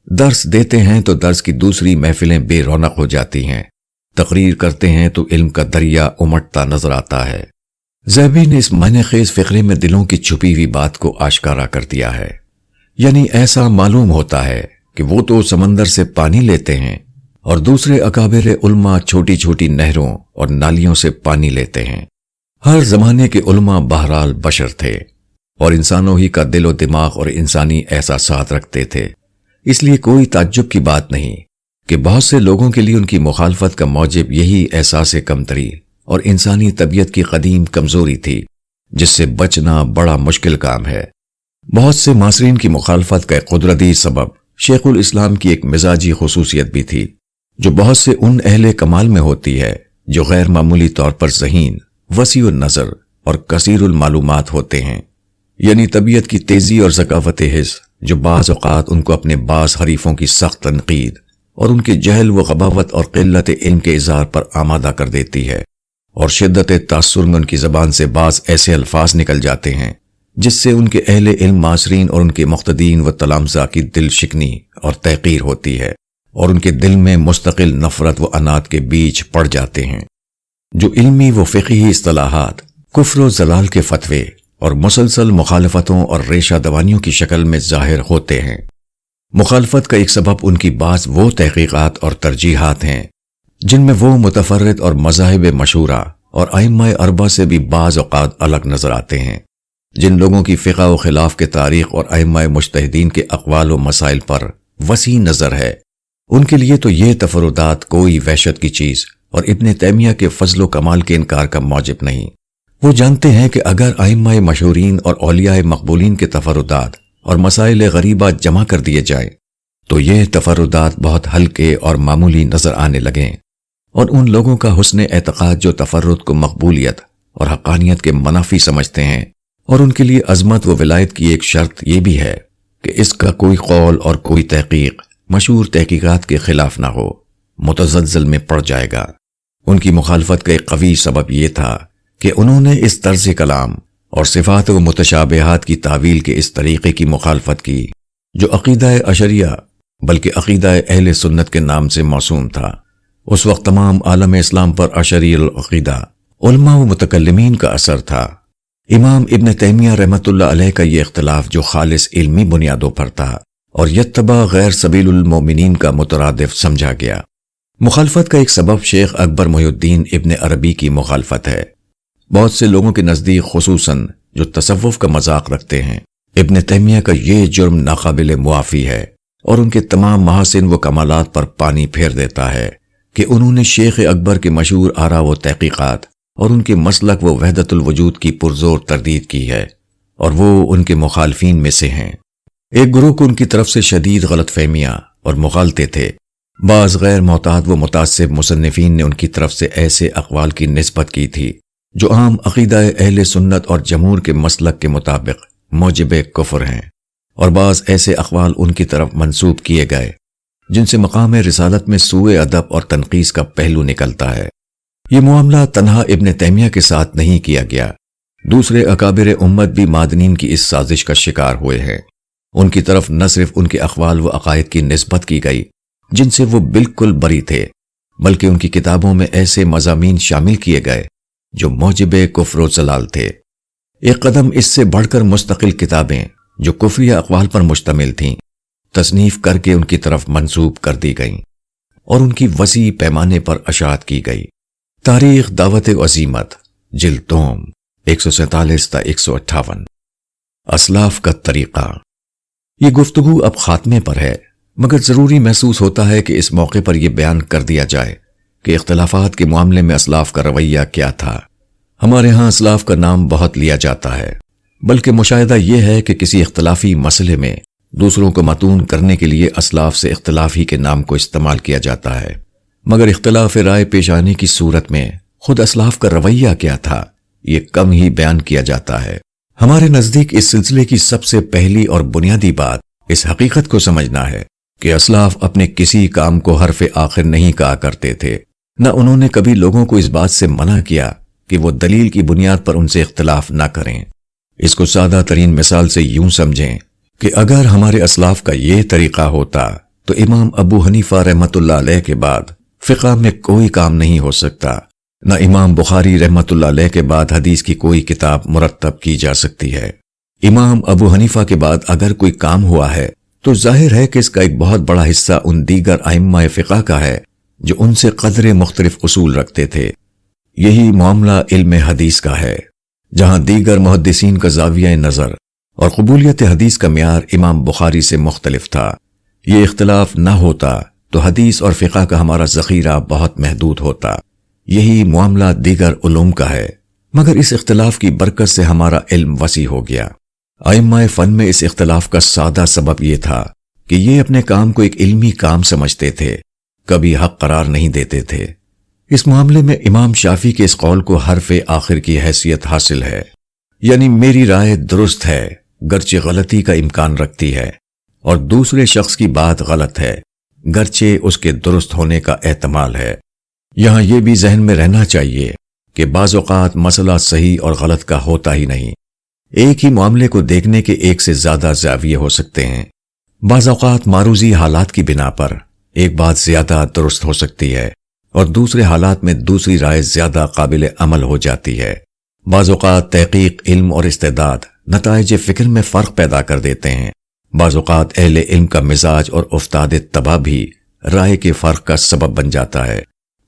A: درس دیتے ہیں تو درس کی دوسری محفلیں بے رونق ہو جاتی ہیں، تقریر کرتے ہیں تو علم کا دریا امٹتا نظر آتا ہے۔ ذہبی نے اس معنی خیز فقرے میں دلوں کی چھپی ہوئی بات کو آشکارا کر دیا ہے، یعنی ایسا معلوم ہوتا ہے کہ وہ تو سمندر سے پانی لیتے ہیں اور دوسرے اکابر علماء چھوٹی چھوٹی نہروں اور نالیوں سے پانی لیتے ہیں۔ ہر زمانے کے علماء بہرحال بشر تھے اور انسانوں ہی کا دل و دماغ اور انسانی احساسات رکھتے تھے، اس لیے کوئی تعجب کی بات نہیں کہ بہت سے لوگوں کے لیے ان کی مخالفت کا موجب یہی احساس کمتری اور انسانی طبیعت کی قدیم کمزوری تھی جس سے بچنا بڑا مشکل کام ہے۔ بہت سے معاصرین کی مخالفت کا ایک قدرتی سبب شیخ الاسلام کی ایک مزاجی خصوصیت بھی تھی جو بہت سے ان اہل کمال میں ہوتی ہے جو غیر معمولی طور پر ذہین، وسیع النظر اور کثیر المعلومات ہوتے ہیں، یعنی طبیعت کی تیزی اور ذکاوت حس جو بعض اوقات ان کو اپنے بعض حریفوں کی سخت تنقید اور ان کے جہل و غباوت اور قلت علم کے اظہار پر آمادہ کر دیتی ہے، اور شدت تاثر میں ان کی زبان سے بعض ایسے الفاظ نکل جاتے ہیں جس سے ان کے اہل علم معاصرین اور ان کے مقتدین و تلامذہ کی دل شکنی اور تحقیر ہوتی ہے، اور ان کے دل میں مستقل نفرت و عناد کے بیج پڑ جاتے ہیں۔ جو علمی و فقہی اصطلاحات، کفر و ضلال کے فتوے اور مسلسل مخالفتوں اور ریشہ دوانیوں کی شکل میں ظاہر ہوتے ہیں۔ مخالفت کا ایک سبب ان کی بعض وہ تحقیقات اور ترجیحات ہیں جن میں وہ متفرد اور مذاہب مشہورہ اور ائمہ اربعہ سے بھی بعض اوقات الگ نظر آتے ہیں، جن لوگوں کی فقہ و خلاف کے تاریخ اور ائمہ مجتہدین کے اقوال و مسائل پر وسیع نظر ہے۔ ان کے لیے تو یہ تفردات کوئی وحشت کی چیز اور ابن تیمیہ کے فضل و کمال کے انکار کا موجب نہیں۔ وہ جانتے ہیں کہ اگر ائمہ مشہورین اور اولیاء مقبولین کے تفردات اور مسائل غریبہ جمع کر دیے جائیں تو یہ تفردات بہت ہلکے اور معمولی نظر آنے لگیں، اور ان لوگوں کا حسن اعتقاد جو تفرد کو مقبولیت اور حقانیت کے منافی سمجھتے ہیں، اور ان کے لیے عظمت و ولایت کی ایک شرط یہ بھی ہے کہ اس کا کوئی قول اور کوئی تحقیق مشہور تحقیقات کے خلاف نہ ہو، متزلزل میں پڑ جائے گا۔ ان کی مخالفت کا ایک قوی سبب یہ تھا کہ انہوں نے اس طرز کلام اور صفات و متشابہات کی تعویل کے اس طریقے کی مخالفت کی جو عقیدہ اشریہ بلکہ عقیدہ اہل سنت کے نام سے موسوم تھا۔ اس وقت تمام عالم اسلام پر اشری العقیدہ علماء و متکلمین کا اثر تھا۔ امام ابن تیمیہ رحمۃ اللہ علیہ کا یہ اختلاف جو خالص علمی بنیادوں پر تھا اور یتبع غیر سبیل المومنین کا مترادف سمجھا گیا۔ مخالفت کا ایک سبب شیخ اکبر محی الدین ابن عربی کی مخالفت ہے۔ بہت سے لوگوں کے نزدیک خصوصاً جو تصوف کا مذاق رکھتے ہیں، ابن تیمیہ کا یہ جرم ناقابل معافی ہے اور ان کے تمام محاسن و کمالات پر پانی پھیر دیتا ہے کہ انہوں نے شیخ اکبر کے مشہور آراء و تحقیقات اور ان کے مسلک و وحدت الوجود کی پرزور تردید کی ہے، اور وہ ان کے مخالفین میں سے ہیں۔ ایک گروہ کو ان کی طرف سے شدید غلط فہمیاں اور مغالطے تھے۔ بعض غیر محتاط و متعصب مصنفین نے ان کی طرف سے ایسے اقوال کی نسبت کی تھی جو عام عقیدہ اہل سنت اور جمہور کے مسلک کے مطابق موجب کفر ہیں، اور بعض ایسے اقوال ان کی طرف منسوب کیے گئے جن سے مقام رسالت میں سوء ادب اور تنقیص کا پہلو نکلتا ہے۔ یہ معاملہ تنہا ابن تیمیہ کے ساتھ نہیں کیا گیا، دوسرے اکابر امت بھی مادنین کی اس سازش کا شکار ہوئے ہیں۔ ان کی طرف نہ صرف ان کے اقوال و عقائد کی نسبت کی گئی جن سے وہ بالکل بری تھے، بلکہ ان کی کتابوں میں ایسے مضامین شامل کیے گئے جو موجب کفر و ضلال تھے۔ ایک قدم اس سے بڑھ کر مستقل کتابیں جو کفریہ اقوال پر مشتمل تھیں تصنیف کر کے ان کی طرف منسوب کر دی گئیں اور ان کی وسیع پیمانے پر اشاعت کی گئی۔ تاریخ دعوت عظیمت جلد دوم 147 تا 158۔ اسلاف کا طریقہ۔ یہ گفتگو اب خاتمے پر ہے، مگر ضروری محسوس ہوتا ہے کہ اس موقع پر یہ بیان کر دیا جائے کہ اختلافات کے معاملے میں اسلاف کا رویہ کیا تھا۔ ہمارے ہاں اسلاف کا نام بہت لیا جاتا ہے، بلکہ مشاہدہ یہ ہے کہ کسی اختلافی مسئلے میں دوسروں کو متون کرنے کے لیے اسلاف سے اختلاف ہی کے نام کو استعمال کیا جاتا ہے، مگر اختلاف رائے پیش آنے کی صورت میں خود اسلاف کا رویہ کیا تھا یہ کم ہی بیان کیا جاتا ہے۔ ہمارے نزدیک اس سلسلے کی سب سے پہلی اور بنیادی بات اس حقیقت کو سمجھنا ہے کہ اسلاف اپنے کسی کام کو حرف آخر نہیں کہا کرتے تھے، نہ انہوں نے کبھی لوگوں کو اس بات سے منع کیا کہ وہ دلیل کی بنیاد پر ان سے اختلاف نہ کریں۔ اس کو سادہ ترین مثال سے یوں سمجھیں کہ اگر ہمارے اسلاف کا یہ طریقہ ہوتا تو امام ابو حنیفہ رحمۃ اللہ علیہ کے بعد فقہ میں کوئی کام نہیں ہو سکتا، نہ امام بخاری رحمۃ اللہ علیہ کے بعد حدیث کی کوئی کتاب مرتب کی جا سکتی ہے۔ امام ابو حنیفہ کے بعد اگر کوئی کام ہوا ہے تو ظاہر ہے کہ اس کا ایک بہت بڑا حصہ ان دیگر ائمہ فقہ کا ہے جو ان سے قدر مختلف اصول رکھتے تھے۔ یہی معاملہ علم حدیث کا ہے، جہاں دیگر محدثین کا زاویہ نظر اور قبولیت حدیث کا معیار امام بخاری سے مختلف تھا۔ یہ اختلاف نہ ہوتا تو حدیث اور فقہ کا ہمارا ذخیرہ بہت محدود ہوتا۔ یہی معاملہ دیگر علوم کا ہے، مگر اس اختلاف کی برکت سے ہمارا علم وسیع ہو گیا۔ ائمہ فن میں اس اختلاف کا سادہ سبب یہ تھا کہ یہ اپنے کام کو ایک علمی کام سمجھتے تھے، کبھی حق قرار نہیں دیتے تھے۔ اس معاملے میں امام شافعی کے اس قول کو حرف آخر کی حیثیت حاصل ہے، یعنی میری رائے درست ہے گرچہ غلطی کا امکان رکھتی ہے، اور دوسرے شخص کی بات غلط ہے گرچہ اس کے درست ہونے کا احتمال ہے۔ یہاں یہ بھی ذہن میں رہنا چاہیے کہ بعض اوقات مسئلہ صحیح اور غلط کا ہوتا ہی نہیں، ایک ہی معاملے کو دیکھنے کے ایک سے زیادہ زاویے ہو سکتے ہیں۔ بعض اوقات معروضی حالات کی بنا پر ایک بات زیادہ درست ہو سکتی ہے اور دوسرے حالات میں دوسری رائے زیادہ قابل عمل ہو جاتی ہے۔ بعض اوقات تحقیق، علم اور استعداد نتائج فکر میں فرق پیدا کر دیتے ہیں۔ بعض اوقات اہل علم کا مزاج اور افتاد طبع بھی رائے کے فرق کا سبب بن جاتا ہے۔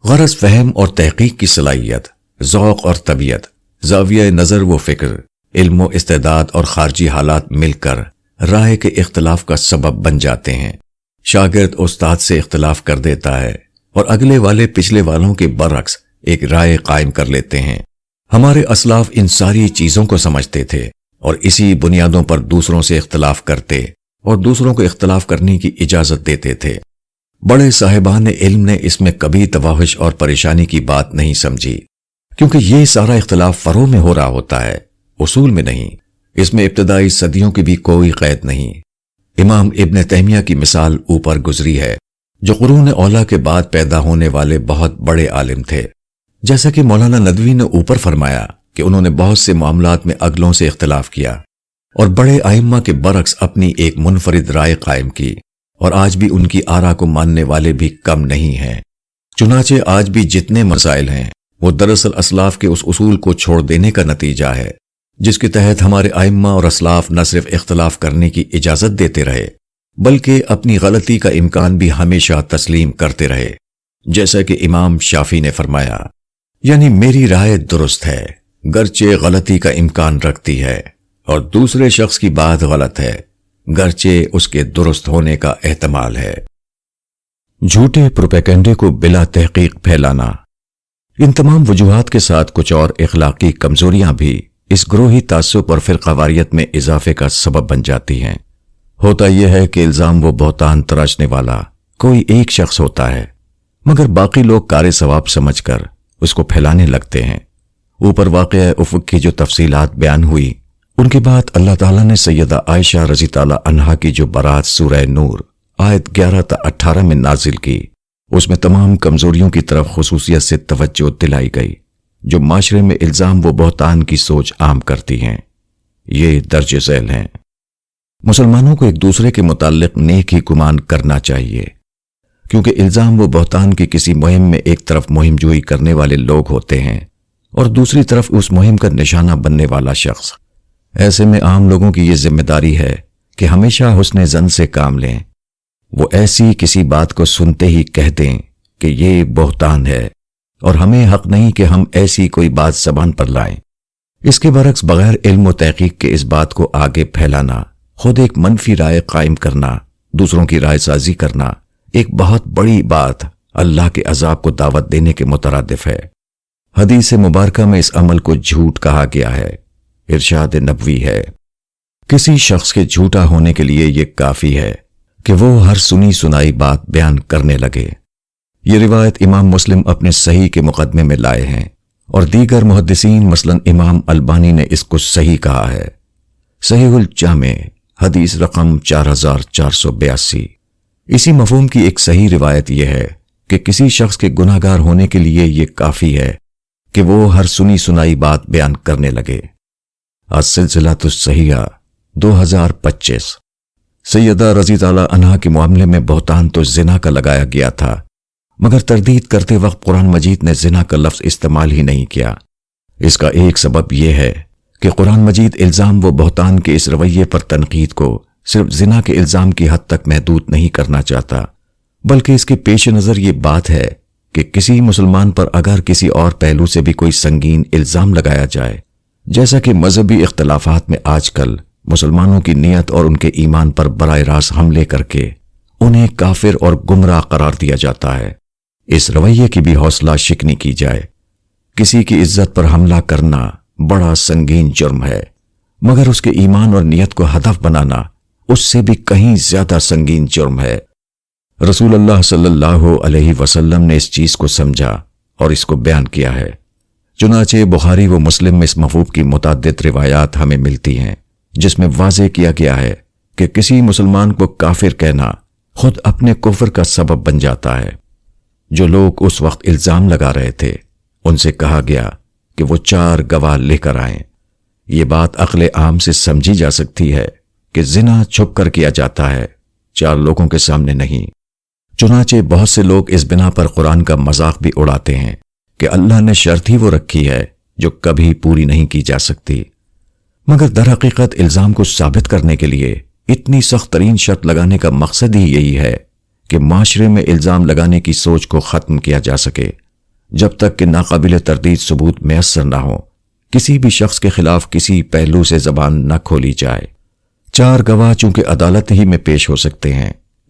A: غرض فہم اور تحقیق کی صلاحیت، ذوق اور طبیعت، زاویہ نظر و فکر، علم و استعداد اور خارجی حالات مل کر رائے کے اختلاف کا سبب بن جاتے ہیں۔ شاگرد استاد سے اختلاف کر دیتا ہے اور اگلے والے پچھلے والوں کے برعکس ایک رائے قائم کر لیتے ہیں۔ ہمارے اسلاف ان ساری چیزوں کو سمجھتے تھے اور اسی بنیادوں پر دوسروں سے اختلاف کرتے اور دوسروں کو اختلاف کرنے کی اجازت دیتے تھے۔ بڑے صاحبان علم نے اس میں کبھی توحش اور پریشانی کی بات نہیں سمجھی، کیونکہ یہ سارا اختلاف فروع میں ہو رہا ہوتا ہے، اصول میں نہیں۔ اس میں ابتدائی صدیوں کی بھی کوئی قید نہیں۔ امام ابن تیمیہ کی مثال اوپر گزری ہے، جو قرون اولیٰ کے بعد پیدا ہونے والے بہت بڑے عالم تھے۔ جیسا کہ مولانا ندوی نے اوپر فرمایا کہ انہوں نے بہت سے معاملات میں اگلوں سے اختلاف کیا اور بڑے ائمہ کے برعکس اپنی ایک منفرد رائے قائم کی، اور آج بھی ان کی آرا کو ماننے والے بھی کم نہیں ہیں۔ چنانچہ آج بھی جتنے مسائل ہیں وہ دراصل اسلاف کے اس اصول کو چھوڑ دینے کا نتیجہ ہے، جس کے تحت ہمارے ائمہ اور اسلاف نہ صرف اختلاف کرنے کی اجازت دیتے رہے بلکہ اپنی غلطی کا امکان بھی ہمیشہ تسلیم کرتے رہے۔ جیسا کہ امام شافعی نے فرمایا، یعنی میری رائے درست ہے گرچہ غلطی کا امکان رکھتی ہے، اور دوسرے شخص کی بات غلط ہے گرچہ اس کے درست ہونے کا احتمال ہے۔ جھوٹے پروپیگنڈے کو بلا تحقیق پھیلانا۔ ان تمام وجوہات کے ساتھ کچھ اور اخلاقی کمزوریاں بھی اس گروہی تعصب اور فرقہ واریت میں اضافے کا سبب بن جاتی ہیں۔ ہوتا یہ ہے کہ الزام و بہتان تراشنے والا کوئی ایک شخص ہوتا ہے، مگر باقی لوگ کار ثواب سمجھ کر اس کو پھیلانے لگتے ہیں۔ اوپر واقعہ افق کی جو تفصیلات بیان ہوئی، ان کے بعد اللہ تعالیٰ نے سیدہ عائشہ رضی تعالیٰ عنہا کی جو برات سورہ نور آیت 11 تا 18 میں نازل کی، اس میں تمام کمزوریوں کی طرف خصوصیت سے توجہ دلائی گئی جو معاشرے میں الزام و بہتان کی سوچ عام کرتی ہیں۔ یہ درج ذیل ہیں۔ مسلمانوں کو ایک دوسرے کے متعلق نیک ہی گمان کرنا چاہیے، کیونکہ الزام و بہتان کی کسی مہم میں ایک طرف مہم جوئی کرنے والے لوگ ہوتے ہیں اور دوسری طرف اس مہم کا نشانہ بننے والا شخص۔ ایسے میں عام لوگوں کی یہ ذمہ داری ہے کہ ہمیشہ حسن ظن سے کام لیں۔ وہ ایسی کسی بات کو سنتے ہی کہہ دیں کہ یہ بہتان ہے، اور ہمیں حق نہیں کہ ہم ایسی کوئی بات زبان پر لائیں۔ اس کے برعکس بغیر علم و تحقیق کے اس بات کو آگے پھیلانا، خود ایک منفی رائے قائم کرنا، دوسروں کی رائے سازی کرنا، ایک بہت بڑی بات اللہ کے عذاب کو دعوت دینے کے مترادف ہے۔ حدیث مبارکہ میں اس عمل کو جھوٹ کہا گیا ہے۔ ارشاد نبوی ہے، کسی شخص کے جھوٹا ہونے کے لیے یہ کافی ہے کہ وہ ہر سنی سنائی بات بیان کرنے لگے۔ یہ روایت امام مسلم اپنے صحیح کے مقدمے میں لائے ہیں، اور دیگر محدثین مثلا امام البانی نے اس کو صحیح کہا ہے۔ صحیح الجامع حدیث رقم 4482۔ اسی مفہوم کی ایک صحیح روایت یہ ہے کہ کسی شخص کے گناہ گار ہونے کے لیے یہ کافی ہے کہ وہ ہر سنی سنائی بات بیان کرنے لگے۔ السلسلۃ الصحیحہ 2025۔ سیدہ رضی تعالیٰ عنہا کے معاملے میں بہتان تو زنا کا لگایا گیا تھا، مگر تردید کرتے وقت قرآن مجید نے زنا کا لفظ استعمال ہی نہیں کیا۔ اس کا ایک سبب یہ ہے کہ قرآن مجید الزام و بہتان کے اس رویے پر تنقید کو صرف زنا کے الزام کی حد تک محدود نہیں کرنا چاہتا، بلکہ اس کے پیش نظر یہ بات ہے کہ کسی مسلمان پر اگر کسی اور پہلو سے بھی کوئی سنگین الزام لگایا جائے، جیسا کہ مذہبی اختلافات میں آج کل مسلمانوں کی نیت اور ان کے ایمان پر براہ راست حملے کر کے انہیں کافر اور گمراہ قرار دیا جاتا ہے، اس رویے کی بھی حوصلہ شکنی کی جائے۔ کسی کی عزت پر حملہ کرنا بڑا سنگین جرم ہے، مگر اس کے ایمان اور نیت کو ہدف بنانا اس سے بھی کہیں زیادہ سنگین جرم ہے۔ رسول اللہ صلی اللہ علیہ وسلم نے اس چیز کو سمجھا اور اس کو بیان کیا ہے۔ چنانچہ بخاری و مسلم میں اس مفہوم کی متعدد روایات ہمیں ملتی ہیں، جس میں واضح کیا گیا ہے کہ کسی مسلمان کو کافر کہنا خود اپنے کفر کا سبب بن جاتا ہے۔ جو لوگ اس وقت الزام لگا رہے تھے ان سے کہا گیا کہ وہ 4 گواہ لے کر آئیں۔ یہ بات عقل عام سے سمجھی جا سکتی ہے کہ زنا چھپ کر کیا جاتا ہے، 4 لوگوں کے سامنے نہیں۔ چنانچہ بہت سے لوگ اس بنا پر قرآن کا مذاق بھی اڑاتے ہیں کہ اللہ نے شرط ہی وہ رکھی ہے جو کبھی پوری نہیں کی جا سکتی، مگر در حقیقت الزام کو ثابت کرنے کے لیے اتنی سخت ترین شرط لگانے کا مقصد ہی یہی ہے کہ معاشرے میں الزام لگانے کی سوچ کو ختم کیا جا سکے۔ جب تک کہ ناقابل تردید ثبوت میسر نہ ہو، کسی بھی شخص کے خلاف کسی پہلو سے زبان نہ کھولی جائے۔ 4 گواہ چونکہ عدالت ہی میں پیش ہو سکتے ہیں،